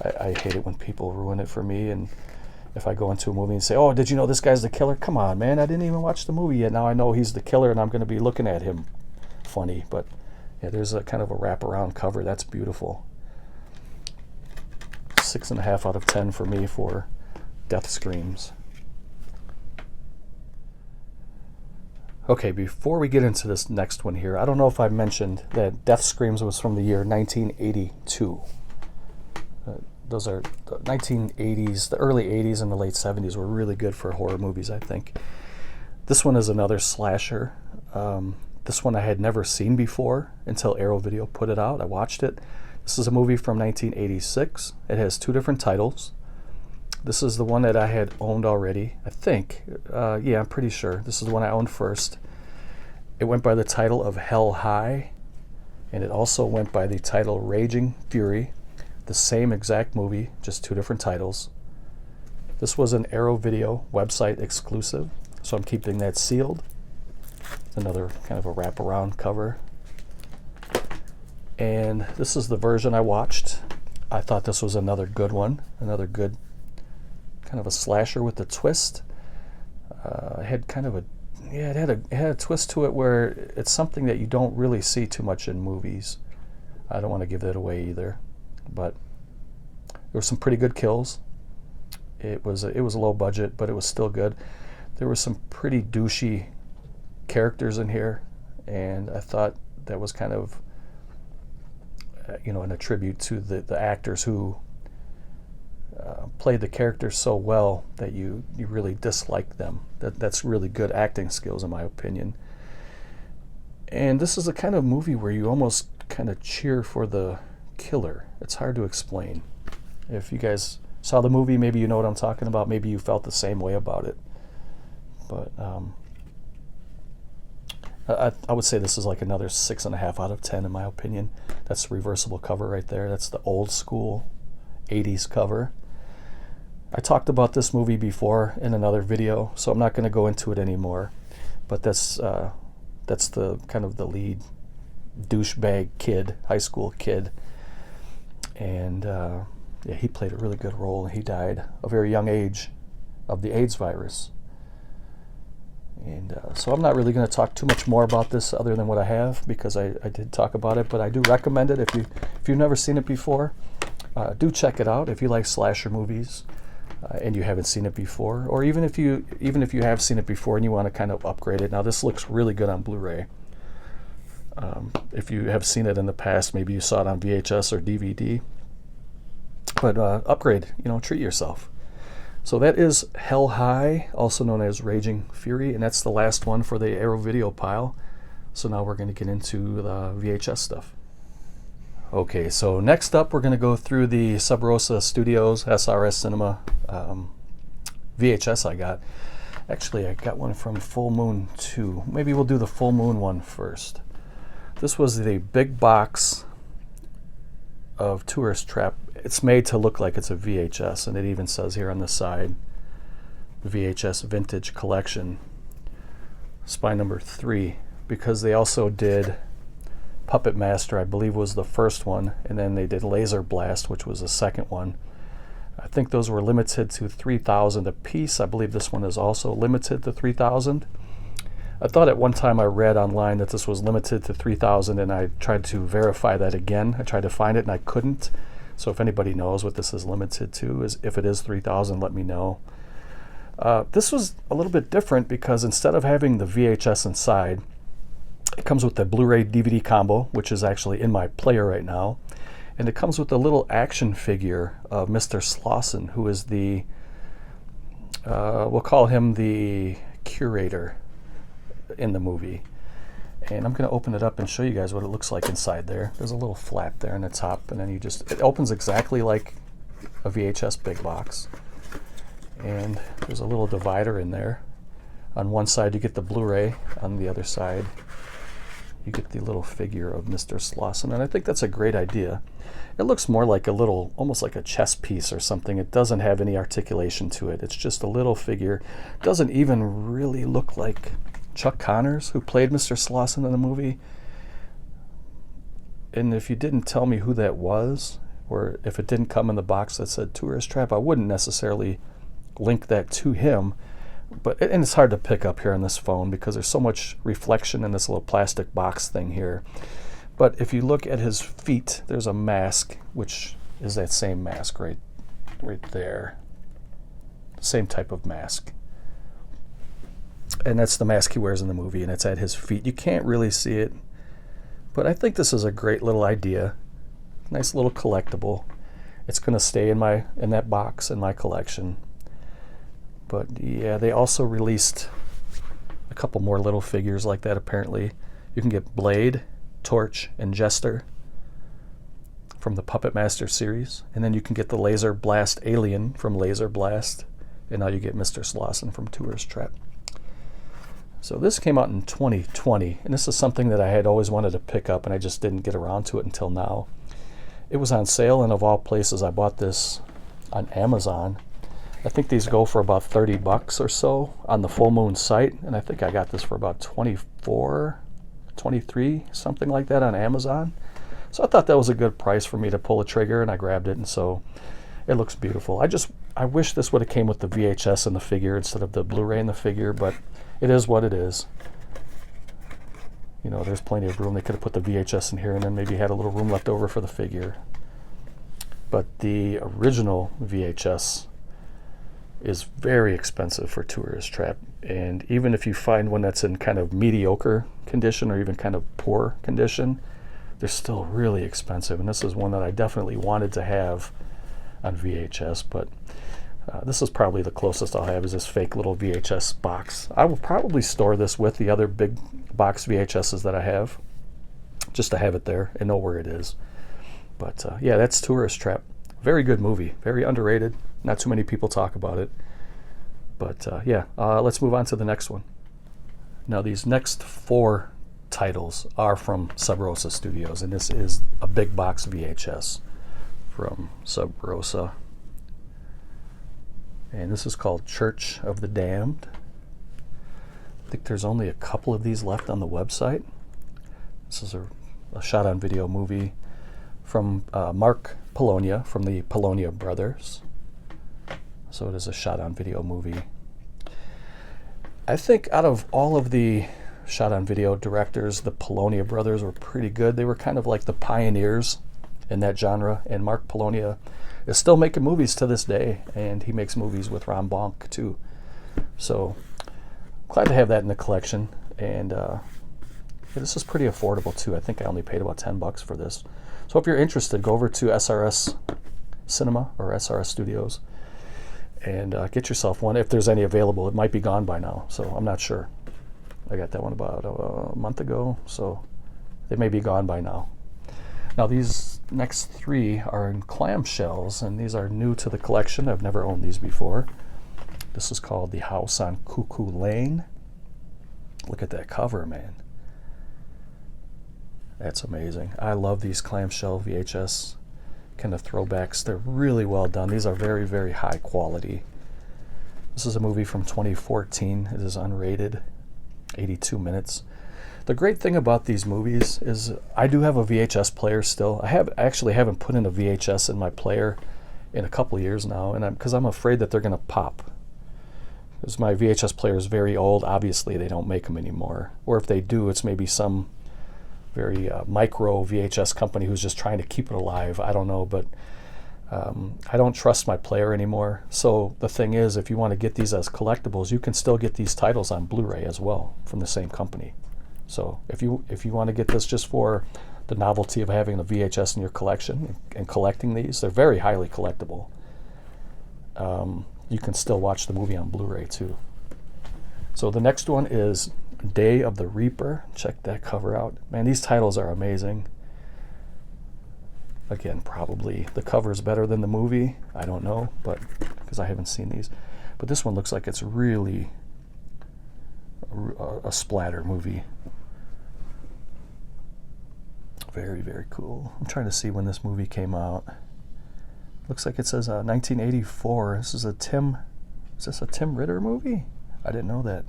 [SPEAKER 1] I hate it when people ruin it for me, and if I go into a movie and say, oh, did you know this guy's the killer? Come on, man, I didn't even watch the movie yet. Now I know he's the killer, and I'm going to be looking at him funny. But yeah, there's a kind of a wraparound cover. That's beautiful. 6.5 out of 10 for me for Death Screams. Okay, before we get into this next one here, I don't know if I mentioned that Death Screams was from the year 1982. Those are the 1980s, the early 80s and the late 70s were really good for horror movies, I think. This one is another slasher. This one I had never seen before until Arrow Video put it out. I watched it. This is a movie from 1986. It has 2 different titles. This is the one that I had owned already, I think. Yeah, I'm pretty sure. This is the one I owned first. It went by the title of Hell High, and it also went by the title Raging Fury. The same exact movie, just 2 different titles. This was an Arrow Video website exclusive, so I'm keeping that sealed. Another kind of a wraparound cover. And this is the version I watched. I thought this was another good one, another good kind of a slasher with a twist. It had kind of it had a twist to it where it's something that you don't really see too much in movies. I don't want to give that away either, but there were some pretty good kills. It was low budget, but it was still good. There were some pretty douchey characters in here, and I thought that was kind of you know, an attribute to the actors who played the characters so well that you really dislike them. That's really good acting skills in my opinion. And this is a kind of movie where you almost kind of cheer for the killer. It's hard to explain. If you guys saw the movie, maybe you know what I'm talking about. Maybe you felt the same way about it. But I would say this is like another 6.5 out of 10 in my opinion. That's the reversible cover right there. That's the old school 80s cover. I talked about this movie before in another video, so I'm not going to go into it anymore. But that's the kind of the lead douchebag kid, high school kid, and yeah, he played a really good role. He died at a very young age of the AIDS virus. And so I'm not really going to talk too much more about this other than what I have, because I did talk about it, but I do recommend it. If you've never seen it before, do check it out if you like slasher movies and you haven't seen it before, or even if you have seen it before and you want to kind of upgrade it. Now this looks really good on Blu-ray. If you have seen it in the past, maybe you saw it on VHS or DVD, but upgrade, you know, treat yourself. So that is Hell High, also known as Raging Fury, and that's the last one for the Arrow Video pile. So now we're going to get into the VHS stuff. Okay, so next up we're going to go through the Sub Rosa Studios SRS Cinema VHS I got. Actually, I got one from Full Moon 2. Maybe we'll do the Full Moon one first. This was the big box of Tourist Trap. It's made to look like it's a VHS, and it even says here on the side, VHS Vintage Collection, spine number 3, because they also did Puppet Master, I believe was the first one, and then they did Laser Blast, which was the second one. I think those were limited to 3,000 a piece. I believe this one is also limited to 3,000. I thought at one time I read online that this was limited to 3,000, and I tried to verify that again. I tried to find it and I couldn't. So if anybody knows what this is limited to, if it is 3,000, let me know. This was a little bit different because instead of having the VHS inside, it comes with the Blu-ray DVD combo, which is actually in my player right now. And it comes with a little action figure of Mr. Slauson, who is the, we'll call him the curator in the movie. And I'm going to open it up and show you guys what it looks like inside there. There's a little flap there in the top, and then it opens exactly like a VHS big box. And there's a little divider in there. On one side you get the Blu-ray, on the other side you get the little figure of Mr. Slauson, and I think that's a great idea. It looks more like a little, almost like a chess piece or something. It doesn't have any articulation to it. It's just a little figure. It doesn't even really look like Chuck Connors, who played Mr. Slauson in the movie. And if you didn't tell me who that was, or if it didn't come in the box that said Tourist Trap, I wouldn't necessarily link that to him. And it's hard to pick up here on this phone because there's so much reflection in this little plastic box thing here. But if you look at his feet, there's a mask, which is that same mask right there. Same type of mask. And that's the mask he wears in the movie, and it's at his feet. You can't really see it, but I think this is a great little idea. Nice little collectible. It's going to stay in that box in my collection. But yeah, they also released a couple more little figures like that apparently. You can get Blade, Torch, and Jester from the Puppet Master series. And then you can get the Laser Blast Alien from Laser Blast. And now you get Mr. Slauson from Tourist Trap. So this came out in 2020, and this is something that I had always wanted to pick up, and I just didn't get around to it until now. It was on sale, and of all places, I bought this on Amazon. I think these go for about 30 bucks or so on the Full Moon site, and I think I got this for about 24, 23, something like that on Amazon. So I thought that was a good price for me to pull a trigger, and I grabbed it, and so it looks beautiful. I wish this would have came with the VHS and the figure instead of the Blu-ray and the figure, but it is what it is. You know, there's plenty of room. They could have put the VHS in here and then maybe had a little room left over for the figure. But the original VHS is very expensive for Tourist Trap, and even if you find one that's in kind of mediocre condition or even kind of poor condition, they're still really expensive. And this is one that I definitely wanted to have on VHS, but this is probably the closest I'll have is this fake little VHS box. I will probably store this with the other big box VHSs that I have, just to have it there and know where it is. But yeah, that's Tourist Trap. Very good movie, very underrated. Not too many people talk about it. But yeah, let's move on to the next one. Now these next 4 titles are from Sub Rosa Studios, and this is a big box VHS from Sub Rosa. And this is called Church of the Damned. I think there's only a couple of these left on the website. This is a shot-on-video movie from Mark Polonia from the Polonia Brothers. So it is a shot-on-video movie. I think out of all of the shot-on-video directors, the Polonia Brothers were pretty good. They were kind of like the pioneers in that genre, and Mark Polonia is still making movies to this day, and he makes movies with Ron Bonk too. So glad to have that in the collection, and yeah, this is pretty affordable too. I think I only paid about 10 bucks for this. So if you're interested, go over to SRS Cinema or SRS Studios and get yourself one if there's any available. It might be gone by now, so I'm not sure. I got that one about a month ago, so they may be gone by now. Now these next 3 are in clamshells, and these are new to the collection. I've never owned these before. This is called The House on Cuckoo Lane. Look at that cover, man. That's amazing. I love these clamshell VHS kind of throwbacks. They're really well done. These are very, very high quality. This is a movie from 2014. It is unrated, 82 minutes. The great thing about these movies is I do have a VHS player still. I actually haven't put in a VHS in my player in a couple years now, and because I'm afraid that they're going to pop. Because my VHS player is very old. Obviously, they don't make them anymore. Or if they do, it's maybe some very micro VHS company who's just trying to keep it alive. I don't know, but I don't trust my player anymore. So the thing is, if you want to get these as collectibles, you can still get these titles on Blu-ray as well from the same company. So if you want to get this just for the novelty of having a VHS in your collection and collecting these, they're very highly collectible. You can still watch the movie on Blu-ray too. So the next one is Day of the Reaper. Check that cover out. Man, these titles are amazing. Again, probably the cover is better than the movie. I don't know, but because I haven't seen these. But this one looks like it's really a splatter movie. Very, very cool. I'm trying to see when this movie came out. Looks like it says 1984. Is this a Tim Ritter movie? I didn't know that.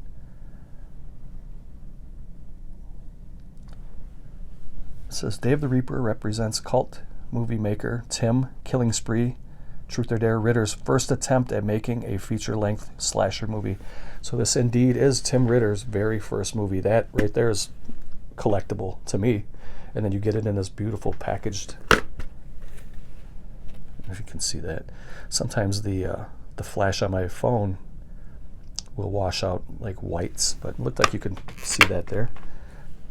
[SPEAKER 1] It says Day of the Reaper represents cult movie maker Tim Killing Spree, Truth or Dare Ritter's first attempt at making a feature-length slasher movie. So this indeed is Tim Ritter's very first movie. That right there is collectible to me. And then you get it in this beautiful packaged. If you can see that, sometimes the flash on my phone will wash out like whites, but it looked like you could see that there.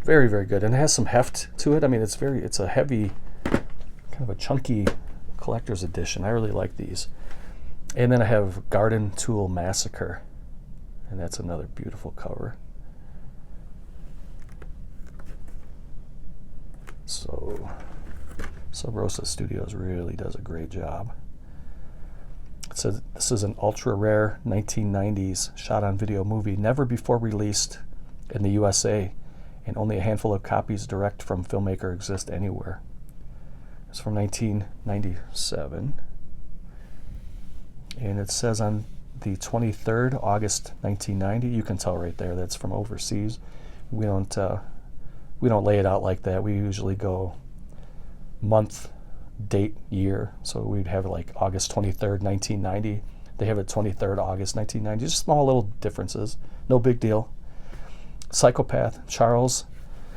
[SPEAKER 1] Very, very good, and it has some heft to it. I mean, it's a heavy, kind of a chunky collector's edition. I really like these. And then I have Garden Tool Massacre, and that's another beautiful cover. So Sub Rosa Studios really does a great job. It says this is an ultra rare 1990s shot on video movie, never before released in the USA, and only a handful of copies direct from filmmaker exist anywhere. It's from 1997, and it says on the 23rd August 1990. You can tell right there that's from overseas. We don't lay it out like that. We usually go month, date, year. So we'd have like August 23rd, 1990. They have it 23rd August 1990. Just small little differences. No big deal. Psychopath Charles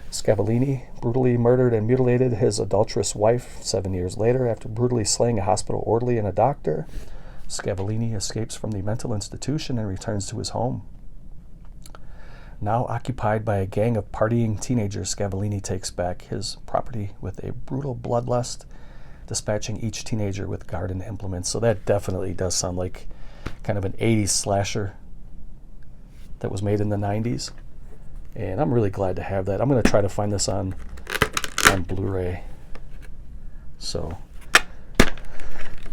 [SPEAKER 1] Scavallini brutally murdered and mutilated his adulterous wife 7 years later after brutally slaying a hospital orderly and a doctor. Scavallini escapes from the mental institution and returns to his home. Now occupied by a gang of partying teenagers, Scavallini takes back his property with a brutal bloodlust, dispatching each teenager with garden implements. So that definitely does sound like kind of an 80s slasher that was made in the 90s. And I'm really glad to have that. I'm going to try to find this on Blu-ray. So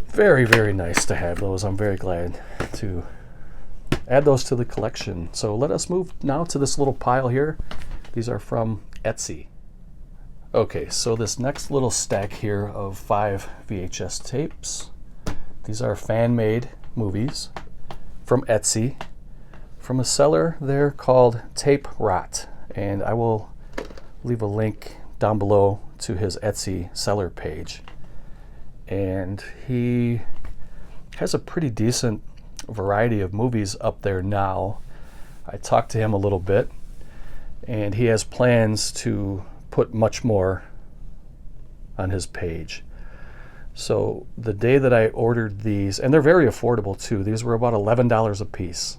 [SPEAKER 1] very, very nice to have those. I'm very glad to add those to the collection. So let us move now to this little pile here. These are from Etsy. Okay, so this next little stack here of 5 VHS tapes. These are fan-made movies from Etsy, from a seller there called Tape Rot. And I will leave a link down below to his Etsy seller page. And he has a pretty decent variety of movies up there now. I talked to him a little bit, and he has plans to put much more on his page. So the day that I ordered these, and they're very affordable too, these were about $11 a piece.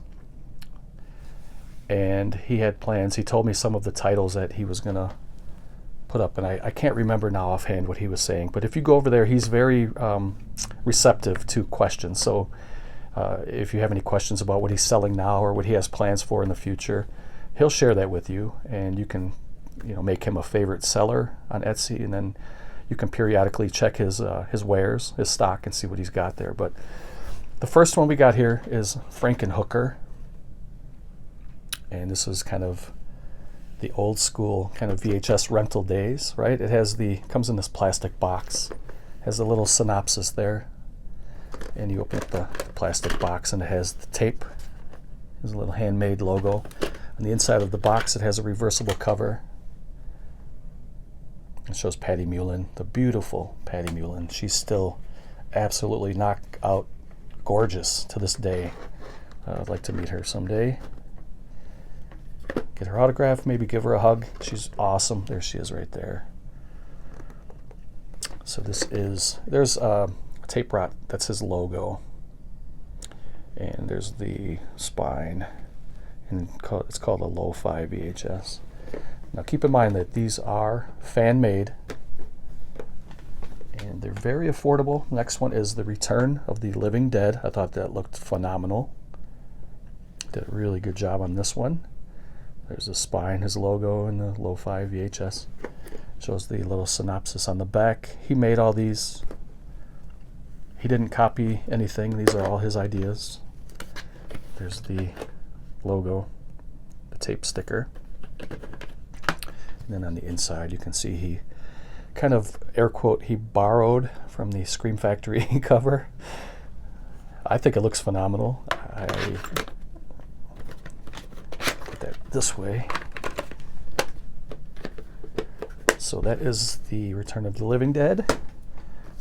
[SPEAKER 1] And he had plans. He told me some of the titles that he was going to put up, and I can't remember now offhand what he was saying, but if you go over there, he's very receptive to questions. So if you have any questions about what he's selling now or what he has plans for in the future, he'll share that with you, and you can make him a favorite seller on Etsy, and then you can periodically check his wares, his stock, and see what he's got there. But the first one we got here is Frankenhooker, and this is kind of the old school kind of VHS rental days, right? It has comes in this plastic box, has a little synopsis there, and you open up the plastic box and it has the tape. There's a little handmade logo. On the inside of the box it has a reversible cover. It shows Patty Mullen, the beautiful Patty Mullen. She's still absolutely knockout gorgeous to this day. I'd like to meet her someday. Get her autograph, maybe give her a hug. She's awesome. There she is right there. So there's tape rot, that's his logo. And there's the spine. And it's called a Lo-Fi VHS. Now keep in mind that these are fan-made. And they're very affordable. Next one is The Return of the Living Dead. I thought that looked phenomenal. Did a really good job on this one. There's the spine, his logo, and the Lo-Fi VHS. Shows the little synopsis on the back. He made all these. He didn't copy anything. These are all his ideas. There's the logo, the tape sticker. And then on the inside you can see he kind of, air quote, he borrowed from the Scream Factory cover. I think it looks phenomenal. I put that this way. So that is The Return of the Living Dead.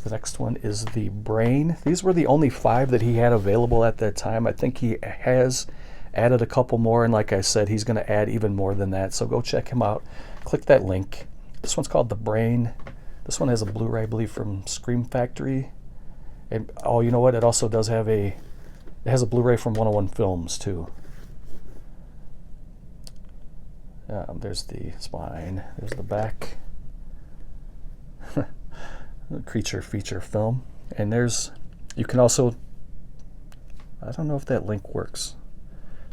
[SPEAKER 1] The next one is The Brain. These were the only 5 that he had available at that time. I think he has added a couple more, and like I said, he's going to add even more than that. So go check him out. Click that link. This one's called The Brain. This one has a Blu-ray, I believe, from Scream Factory. And oh, you know what? It also does have it has a Blu-ray from 101 Films too. There's the spine. There's the back. The creature feature film. And you can also, I don't know if that link works.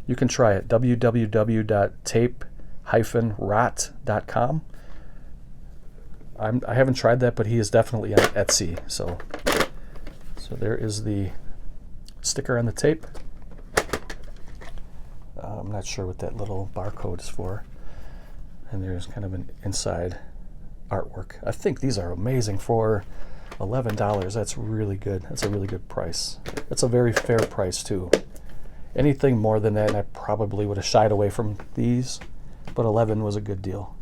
[SPEAKER 1] You can try it, www.tape-rot.com. I haven't tried that, but he is definitely on Etsy. So there is the sticker on the tape. I'm not sure what that little barcode is for. And there's kind of an inside artwork. I think these are amazing for $11. That's really good. That's a really good price. That's a very fair price too. Anything more than that, and I probably would have shied away from these, but 11 was a good deal.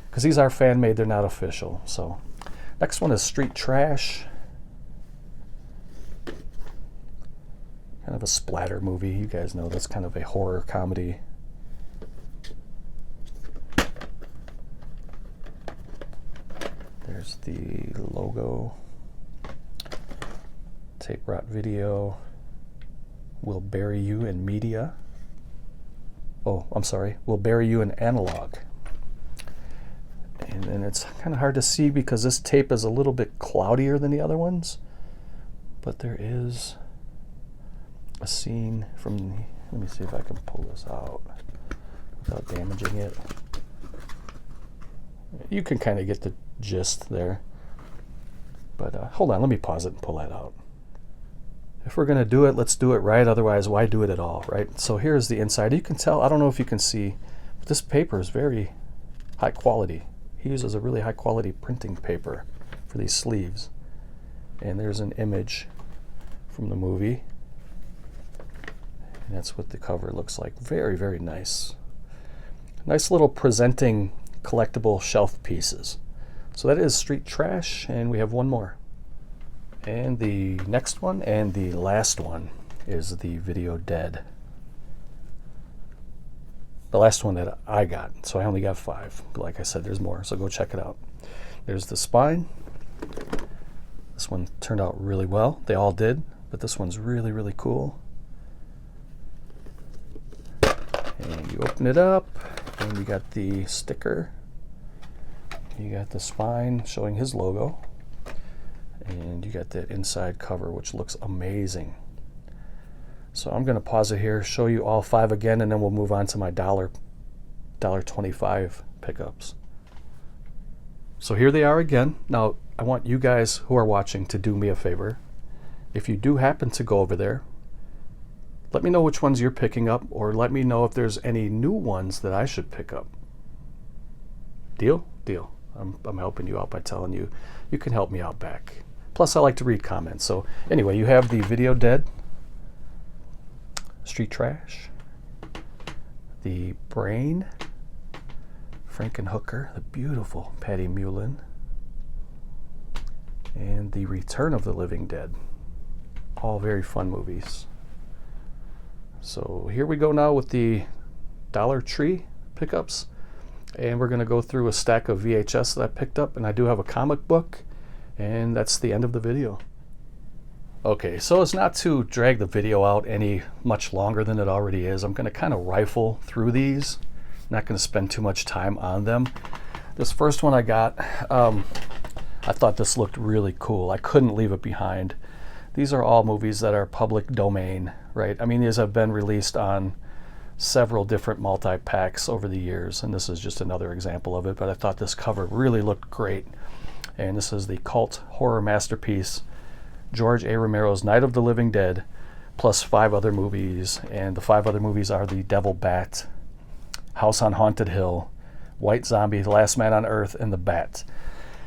[SPEAKER 1] Because these are fan-made, they're not official. So, next one is Street Trash. Kind of a splatter movie. You guys know that's kind of a horror comedy. There's the logo. Tape rot video. Will bury you in media. Oh, I'm sorry. Will bury you in analog. And then it's kind of hard to see because this tape is a little bit cloudier than the other ones. But there is a scene from, let me see if I can pull this out without damaging it. You can kind of get the gist there. But hold on, let me pause it and pull that out. If we're going to do it, let's do it right. Otherwise, why do it at all, right? So here's the inside. You can tell, I don't know if you can see, but this paper is very high quality. He uses a really high quality printing paper for these sleeves. And there's an image from the movie. And that's what the cover looks like. Very, very nice. Nice little presenting collectible shelf pieces. So that is Street Trash, and we have one more. And the next one and the last one is the Video Dead. The last one that I got, so I only got 5. But like I said, there's more, so go check it out. There's the spine. This one turned out really well. They all did, but this one's really, really cool. And you open it up, and you got the sticker. You got the spine showing his logo. And you got that inside cover, which looks amazing. So I'm going to pause it here, show you all 5 again, and then we'll move on to my $1.25 pickups. So here they are again. Now, I want you guys who are watching to do me a favor. If you do happen to go over there, let me know which ones you're picking up, or let me know if there's any new ones that I should pick up. Deal? Deal. I'm helping you out by telling you you can help me out back. Plus, I like to read comments. So anyway, you have the Video Dead, Street Trash, the Brain, Frankenhooker, the beautiful Patty Mullen, and the Return of the Living Dead. All very fun movies. So here we go now with the Dollar Tree pickups. And we're going to go through a stack of VHS that I picked up, and I do have a comic book, and that's the end of the video. Okay, so as not to drag the video out any much longer than it already is, I'm going to kind of rifle through these. Not going to spend too much time on them. This first one I got, I thought this looked really cool. I couldn't leave it behind. These are all movies that are public domain, right? I mean, these have been released on several different multi-packs over the years, and this is just another example of it, but I thought this cover really looked great. And this is the cult horror masterpiece, George A. Romero's Night of the Living Dead, plus 5 other movies, and the 5 other movies are The Devil Bat, House on Haunted Hill, White Zombie, The Last Man on Earth, and The Bat.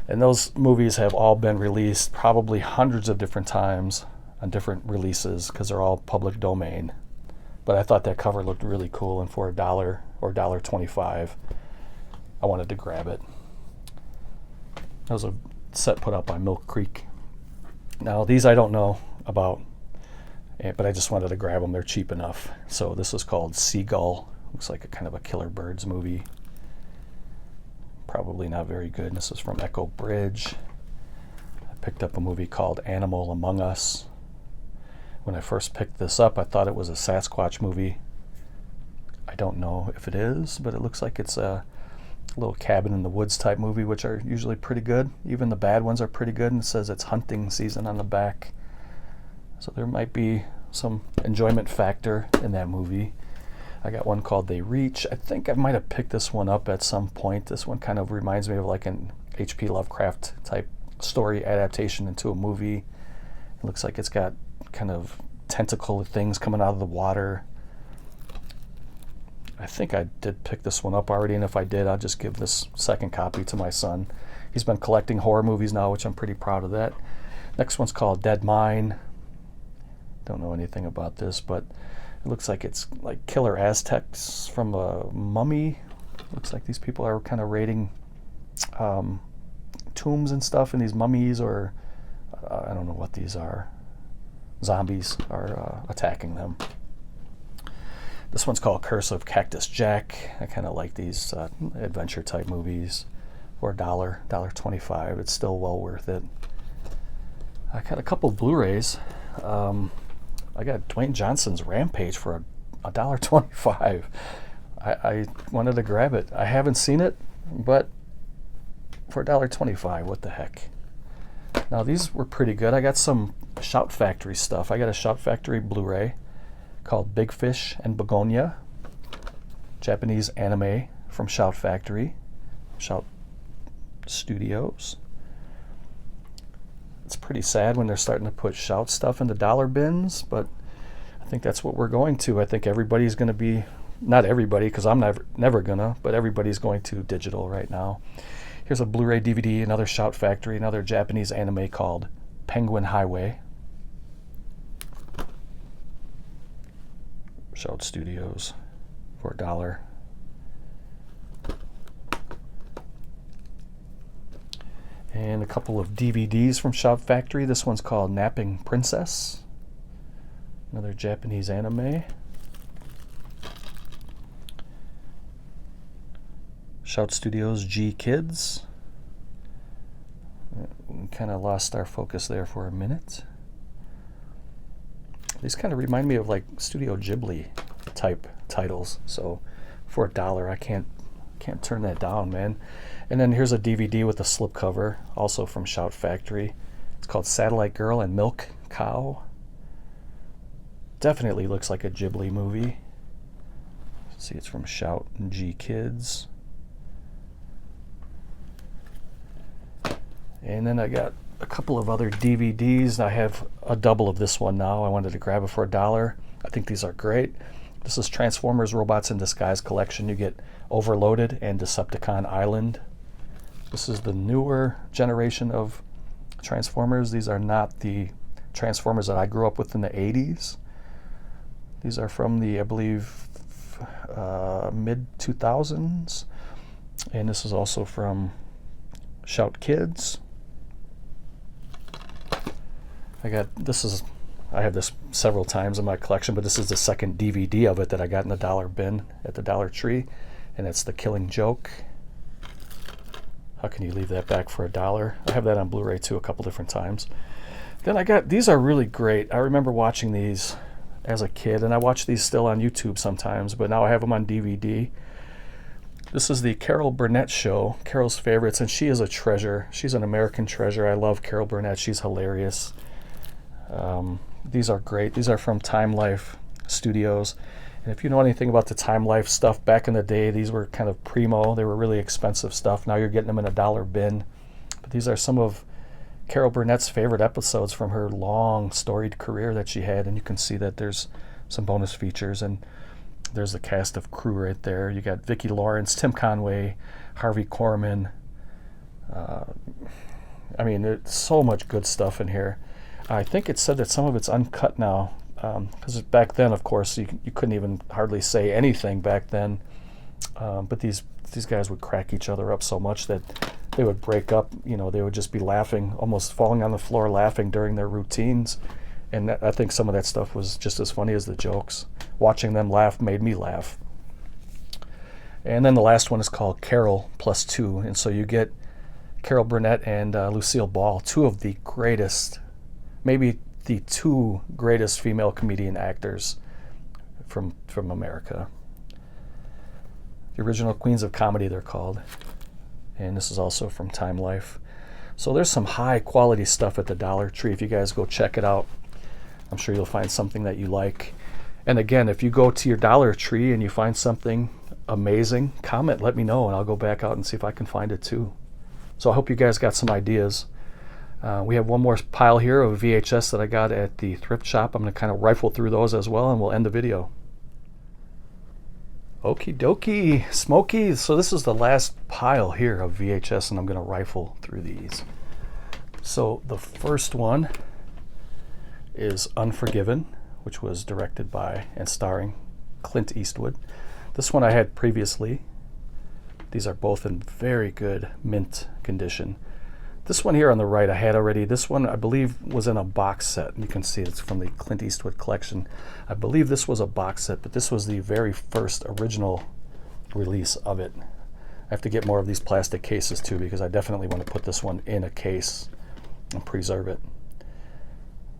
[SPEAKER 1] And those movies have all been released probably hundreds of different times on different releases because they're all public domain. But I thought that cover looked really cool, and for $1 or $1.25, I wanted to grab it. That was a set put out by Milk Creek. Now these I don't know about, but I just wanted to grab them. They're cheap enough. So this is called Seagull. Looks like a kind of a Killer Birds movie. Probably not very good. This is from Echo Bridge. I picked up a movie called Animal Among Us. When I first picked this up, I thought it was a Sasquatch movie. I don't know if it is, but it looks like it's a little cabin in the woods type movie, which are usually pretty good. Even the bad ones are pretty good, and it says it's hunting season on the back. So there might be some enjoyment factor in that movie. I got one called They Reach. I think I might have picked this one up at some point. This one kind of reminds me of like an H.P. Lovecraft type story adaptation into a movie. It looks like it's got kind of tentacle things coming out of the water. I think I did pick this one up already, and if I did, I'll just give this second copy to my son. He's been collecting horror movies now, which I'm pretty proud of that. Next one's called Dead Mine. Don't know anything about this, but it looks like it's like killer Aztecs from a mummy. Looks like these people are kind of raiding tombs and stuff, and these mummies, or I don't know what these are. Zombies are attacking them. This one's called Curse of Cactus Jack. I kind of like these adventure type movies. For $1.25. It's still well worth it. I got a couple Blu-rays. I got Dwayne Johnson's Rampage for $1.25. I wanted to grab it. I haven't seen it, but for $1.25, what the heck? Now these were pretty good. I got some Shout Factory stuff. I got a Shout Factory Blu-ray called Big Fish and Begonia, Japanese anime from Shout Factory, Shout Studios. It's pretty sad when they're starting to put Shout stuff in the dollar bins, but I think that's what we're going to. I think everybody's going to be, not everybody, because I'm never gonna, but everybody's going to digital right now. Here's a Blu-ray DVD, another Shout Factory, another Japanese anime called Penguin Highway. Shout Studios for $1. And a couple of DVDs from Shout Factory. This one's called Napping Princess. Another Japanese anime. Shout Studios G Kids. We kind of lost our focus there for a minute. These kind of remind me of like Studio Ghibli type titles. So for $1, I can't turn that down, man. And then here's a DVD with a slipcover, also from Shout Factory. It's called Satellite Girl and Milk Cow. Definitely looks like a Ghibli movie. Let's see, it's from Shout and G Kids. And then I got a couple of other DVDs. I have a double of this one now. I wanted to grab it for $1. I think these are great. This is Transformers Robots in Disguise collection. You get Overloaded and Decepticon Island. This is the newer generation of Transformers. These are not the Transformers that I grew up with in the 80s. These are from the, I believe, mid-2000s. And this is also from Shout Kids. I have this several times in my collection, but this is the second DVD of it that I got in the dollar bin at the Dollar Tree, and it's The Killing Joke. How can you leave that back for $1? I have that on Blu-ray too a couple different times. Then I got, these are really great. I remember watching these as a kid, and I watch these still on YouTube sometimes, but now I have them on DVD. This is the Carol Burnett Show, Carol's Favorites, and she is a treasure. She's an American treasure. I love Carol Burnett. She's hilarious. These are great. These are from Time Life Studios. And if you know anything about the Time Life stuff, back in the day, these were kind of primo. They were really expensive stuff. Now you're getting them in a dollar bin. But these are some of Carol Burnett's favorite episodes from her long, storied career that she had. And you can see that there's some bonus features. And there's the cast of crew right there. You got Vicki Lawrence, Tim Conway, Harvey Korman. I mean, there's so much good stuff in here. I think it said that some of it's uncut now, because back then, of course, you couldn't even hardly say anything back then. But these guys would crack each other up so much that they would break up. You know, they would just be laughing, almost falling on the floor laughing during their routines. And I think some of that stuff was just as funny as the jokes. Watching them laugh made me laugh. And then the last one is called Carol Plus Two. And so you get Carol Burnett and Lucille Ball, two of the greatest, maybe the two greatest female comedian actors from America. The original Queens of Comedy, they're called. And this is also from Time Life. So there's some high quality stuff at the Dollar Tree. If you guys go check it out, I'm sure you'll find something that you like. And again, if you go to your Dollar Tree and you find something amazing, comment, let me know, and I'll go back out and see if I can find it too. So I hope you guys got some ideas. We have one more pile here of VHS that I got at the thrift shop. I'm going to kind of rifle through those as well, and we'll end the video. Okie dokie, Smokey. So this is the last pile here of VHS, and I'm going to rifle through these. So the first one is Unforgiven, which was directed by and starring Clint Eastwood. This one I had previously. These are both in very good mint condition. This one here on the right I had already. This one I believe was in a box set. You can see it's from the Clint Eastwood collection. I believe this was a box set, but this was the very first original release of it. I have to get more of these plastic cases too, because I definitely want to put this one in a case and preserve it.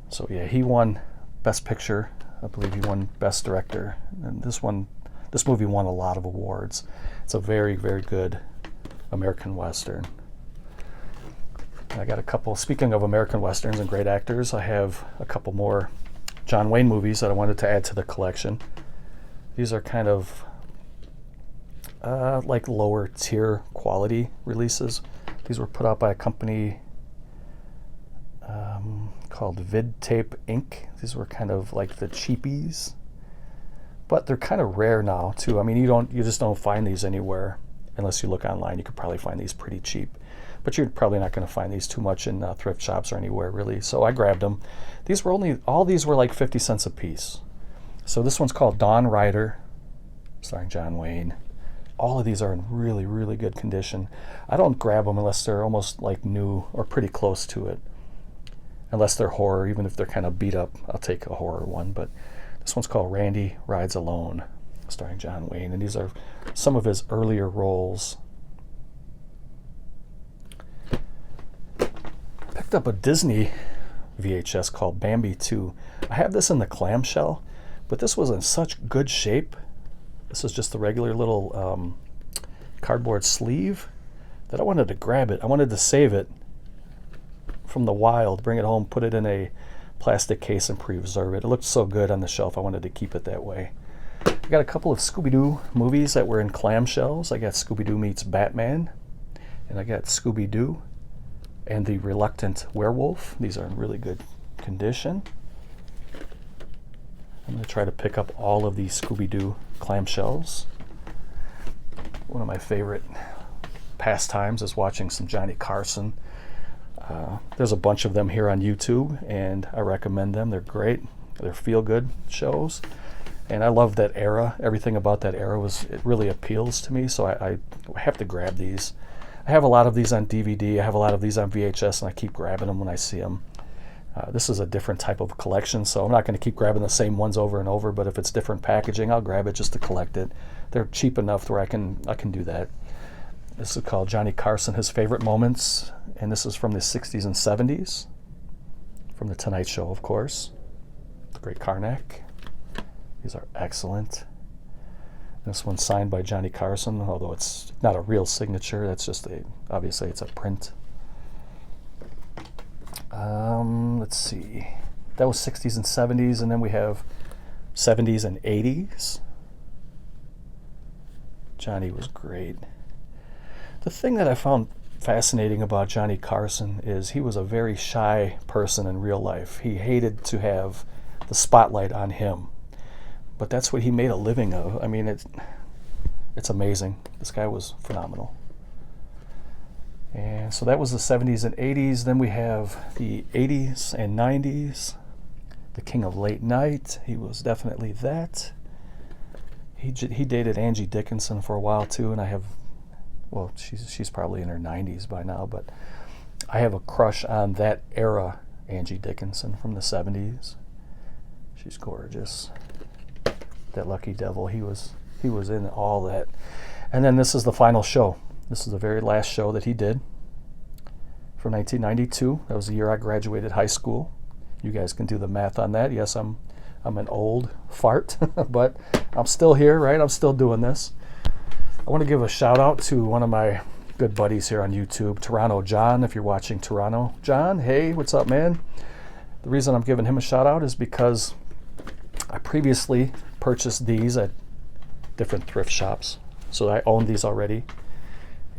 [SPEAKER 1] So yeah, he won Best Picture. I believe he won Best Director. And this movie won a lot of awards. It's a very, very good American Western. And I got a couple, speaking of American Westerns and great actors, I have a couple more John Wayne movies that I wanted to add to the collection. These are kind of like lower tier quality releases. These were put out by a company called VidTape Inc. These were kind of like the cheapies, but they're kind of rare now too. I mean, you just don't find these anywhere unless you look online. You could probably find these pretty cheap, but you're probably not going to find these too much in thrift shops or anywhere really. So I grabbed them. These were all these were like 50 cents a piece. So this one's called Dawn Rider, starring John Wayne. All of these are in really, really good condition. I don't grab them unless they're almost like new or pretty close to it. Unless they're horror, even if they're kind of beat up, I'll take a horror one. But this one's called Randy Rides Alone, starring John Wayne. And these are some of his earlier roles. Picked up a Disney VHS called Bambi 2. I have this in the clamshell, but this was in such good shape. This is just the regular little cardboard sleeve that I wanted to grab it. I wanted to save it from the wild, bring it home, put it in a plastic case and preserve it. It looked so good on the shelf, I wanted to keep it that way. I got a couple of Scooby-Doo movies that were in clamshells. I got Scooby-Doo Meets Batman, and I got Scooby-Doo and the Reluctant Werewolf. These are in really good condition. I'm going to try to pick up all of these Scooby-Doo clamshells. One of my favorite pastimes is watching some Johnny Carson. There's a bunch of them here on YouTube, and I recommend them. They're great. They're feel-good shows, and I love that era. Everything about that era it really appeals to me, so I have to grab these. I have a lot of these on DVD. I have a lot of these on VHS, and I keep grabbing them when I see them. This is a different type of collection, so I'm not going to keep grabbing the same ones over and over, but if it's different packaging, I'll grab it just to collect it. They're cheap enough where I can do that. This is called Johnny Carson, His Favorite Moments, and this is from the 60s and 70s, from The Tonight Show, of course. The Great Karnak. These are excellent. This one's signed by Johnny Carson, although it's not a real signature. That's just obviously it's a print. Let's see. That was 60s and 70s, and then we have 70s and 80s. Johnny was great. The thing that I found fascinating about Johnny Carson is he was a very shy person in real life. He hated to have the spotlight on him, but that's what he made a living of. I mean, it's amazing. This guy was phenomenal. And so that was the 70s and 80s. Then we have the 80s and 90s. The King of Late Night. He was definitely that. He dated Angie Dickinson for a while too, and I have, well, she's probably in her 90s by now, but I have a crush on that era Angie Dickinson from the 70s. She's gorgeous. That lucky devil, he was in all that. And then this is the final show. This is the very last show that he did from 1992. That was the year I graduated high school. You guys can do the math on that. Yes, I'm an old fart, but I'm still here, right? I'm still doing this. I want to give a shout out to one of my good buddies here on YouTube, Toronto John. If you're watching, Toronto John, hey, what's up, man? The reason I'm giving him a shout out is because I previously purchased these at different thrift shops, so I own these already.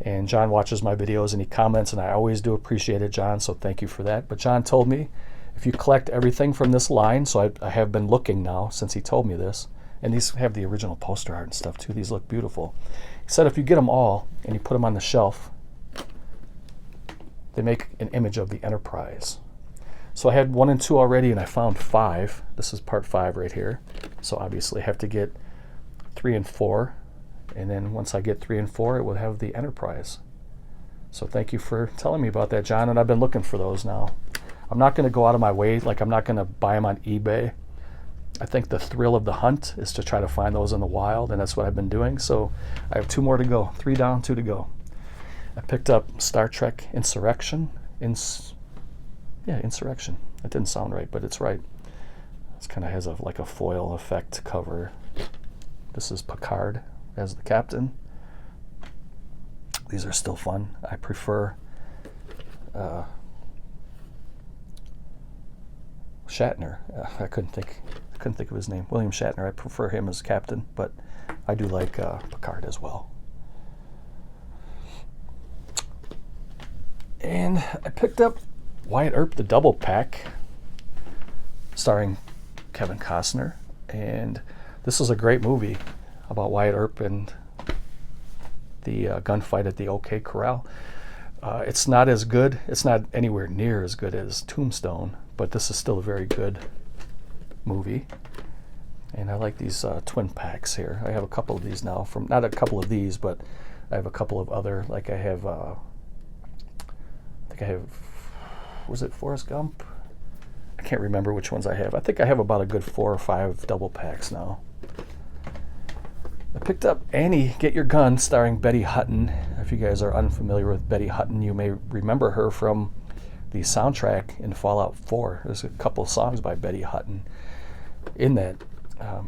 [SPEAKER 1] And John watches my videos and he comments, and I always do appreciate it, John, so thank you for that. But John told me if you collect everything from this line, so I have been looking now since he told me this, and these have the original poster art and stuff too. These look beautiful. He said if you get them all and you put them on the shelf, they make an image of the Enterprise. So I had 1 and 2 already, and I found 5. This is part 5 right here. So obviously I have to get 3 and 4. And then once I get 3 and 4, it will have the Enterprise. So thank you for telling me about that, John, and I've been looking for those now. I'm not going to go out of my way, like I'm not going to buy them on eBay. I think the thrill of the hunt is to try to find those in the wild, and that's what I've been doing. So I have 2 more to go. 3 down, 2 to go. I picked up Star Trek Insurrection. Insurrection. That didn't sound right, but it's right. This kind of has like a foil effect cover. This is Picard as the captain. These are still fun. I prefer Shatner. I couldn't think of his name. William Shatner. I prefer him as captain, but I do like Picard as well. And I picked up Wyatt Earp, the double pack, starring Kevin Costner, and this is a great movie about Wyatt Earp and the gunfight at the OK Corral. It's not as good. It's not anywhere near as good as Tombstone, but this is still a very good movie. And I like these twin packs here. I have a couple of these now. Not a couple of these, but I have a couple of other. Like I have, was it Forrest Gump? I can't remember which ones I have. I think I have about a good 4 or 5 double packs now. I picked up Annie, Get Your Gun, starring Betty Hutton. If you guys are unfamiliar with Betty Hutton, you may remember her from the soundtrack in Fallout 4. There's a couple of songs by Betty Hutton in that,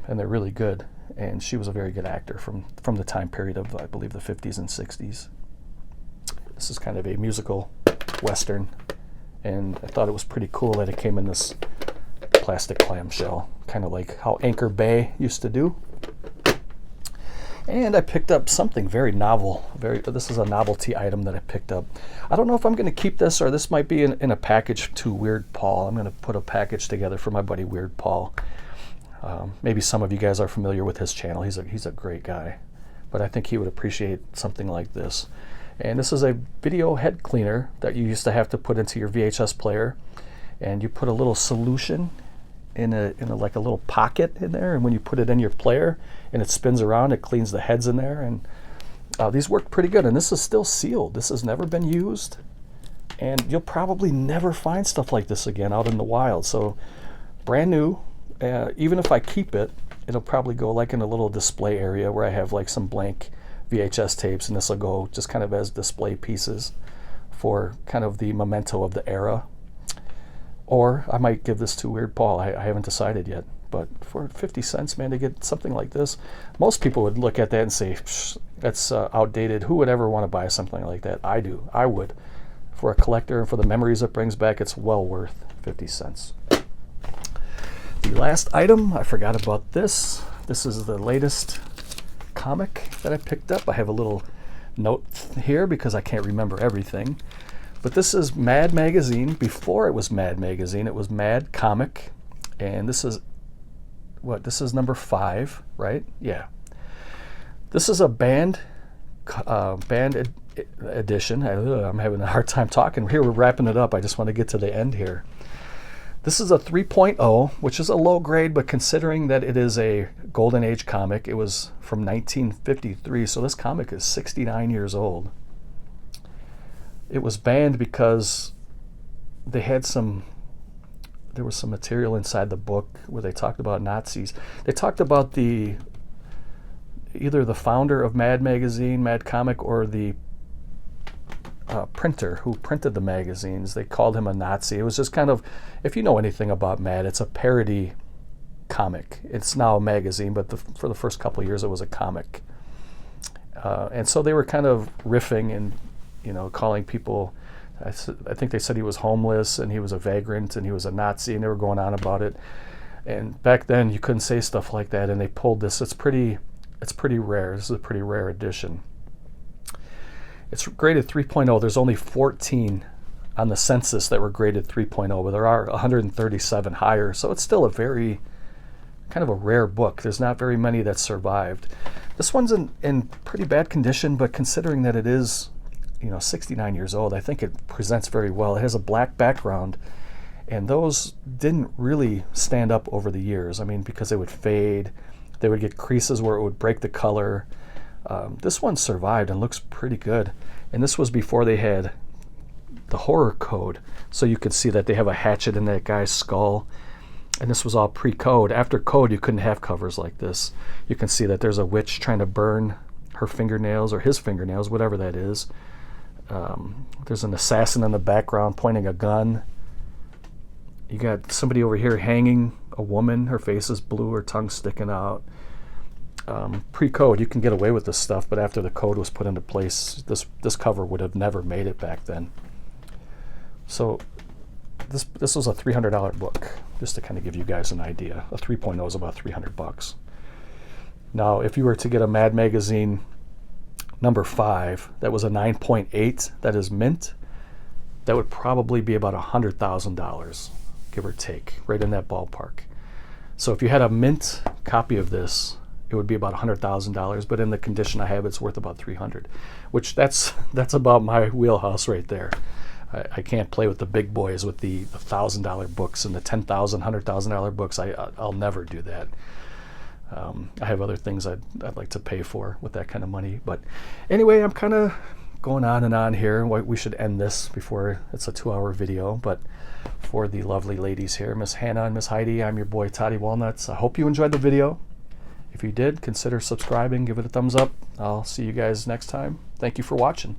[SPEAKER 1] and they're really good. And she was a very good actor from the time period of, I believe, the 50s and 60s. This is kind of a musical western, and I thought it was pretty cool that it came in this plastic clamshell, kind of like how Anchor Bay used to do. And I picked up something very novel. This is a novelty item that I picked up. I don't know if I'm going to keep this, or this might be in a package to Weird Paul. I'm going to put a package together for my buddy Weird Paul. Maybe some of you guys are familiar with his channel. He's a great guy, but I think he would appreciate something like this. And this is a video head cleaner that you used to have to put into your VHS player, and you put a little solution in a like a little pocket in there, and when you put it in your player and it spins around, it cleans the heads in there. And these work pretty good, and this is still sealed. This has never been used, and you'll probably never find stuff like this again out in the wild. So brand new. Even if I keep it, it'll probably go like in a little display area where I have like some blank VHS tapes, and this will go just kind of as display pieces for kind of the memento of the era. Or I might give this to Weird Paul. I haven't decided yet. But for 50 cents, man, to get something like this, most people would look at that and say, that's outdated. Who would ever want to buy something like that? I do. I would. For a collector and for the memories it brings back, it's well worth 50 cents. The last item, I forgot about this. This is the latest comic that I picked up. I have a little note here because I can't remember everything. But this is Mad Magazine. Before it was Mad Magazine, it was Mad Comic. And this is, what, this is number 5, right? Yeah. This is a band edition. I'm having a hard time talking. Here, we're wrapping it up. I just want to get to the end here. This is a 3.0, which is a low grade, but considering that it is a Golden Age comic, it was from 1953, so this comic is 69 years old. It was banned because they had there was some material inside the book where they talked about Nazis. They talked about either the founder of Mad Magazine, Mad Comic, or the printer who printed the magazines. They called him a Nazi. It was just kind of, if you know anything about Mad, it's a parody comic. It's now a magazine, but for the first couple of years it was a comic. And so they were kind of riffing and, you know, calling people, I think they said he was homeless and he was a vagrant and he was a Nazi, and they were going on about it. And back then you couldn't say stuff like that, and they pulled this. It's pretty rare. This is a pretty rare edition. It's graded 3.0. There's only 14 on the census that were graded 3.0, but there are 137 higher, so it's still a very kind of a rare book. There's not very many that survived. This one's in pretty bad condition, but considering that it is, you know, 69 years old, I think it presents very well. It has a black background, and those didn't really stand up over the years. I mean, because they would fade, they would get creases where it would break the color. This one survived and looks pretty good. And this was before they had the horror code. So you could see that they have a hatchet in that guy's skull. And this was all pre-code. After code, you couldn't have covers like this. You can see that there's a witch trying to burn her fingernails, or his fingernails, whatever that is. There's an assassin in the background pointing a gun. You got somebody over here hanging a woman. Her face is blue, her tongue sticking out. Pre-code, you can get away with this stuff, but after the code was put into place, this cover would have never made it back then. So this was a $300 book, just to kind of give you guys an idea. A 3.0 is about $300. Now, if you were to get a Mad Magazine number 5, that was a 9.8, that is mint, that would probably be about $100,000, give or take, right in that ballpark. So if you had a mint copy of this, it would be about $100,000, but in the condition I have, it's worth about $300,000, which that's about my wheelhouse right there. I can't play with the big boys with the $1,000 books and the $10,000, $100,000 books. I'll never do that. I have other things I'd like to pay for with that kind of money. But anyway, I'm kind of going on and on here. We should end this before it's a 2-hour video. But for the lovely ladies here, Miss Hannah and Miss Heidi, I'm your boy Toddy Walnuts. I hope you enjoyed the video. If you did, consider subscribing, give it a thumbs up. I'll see you guys next time. Thank you for watching.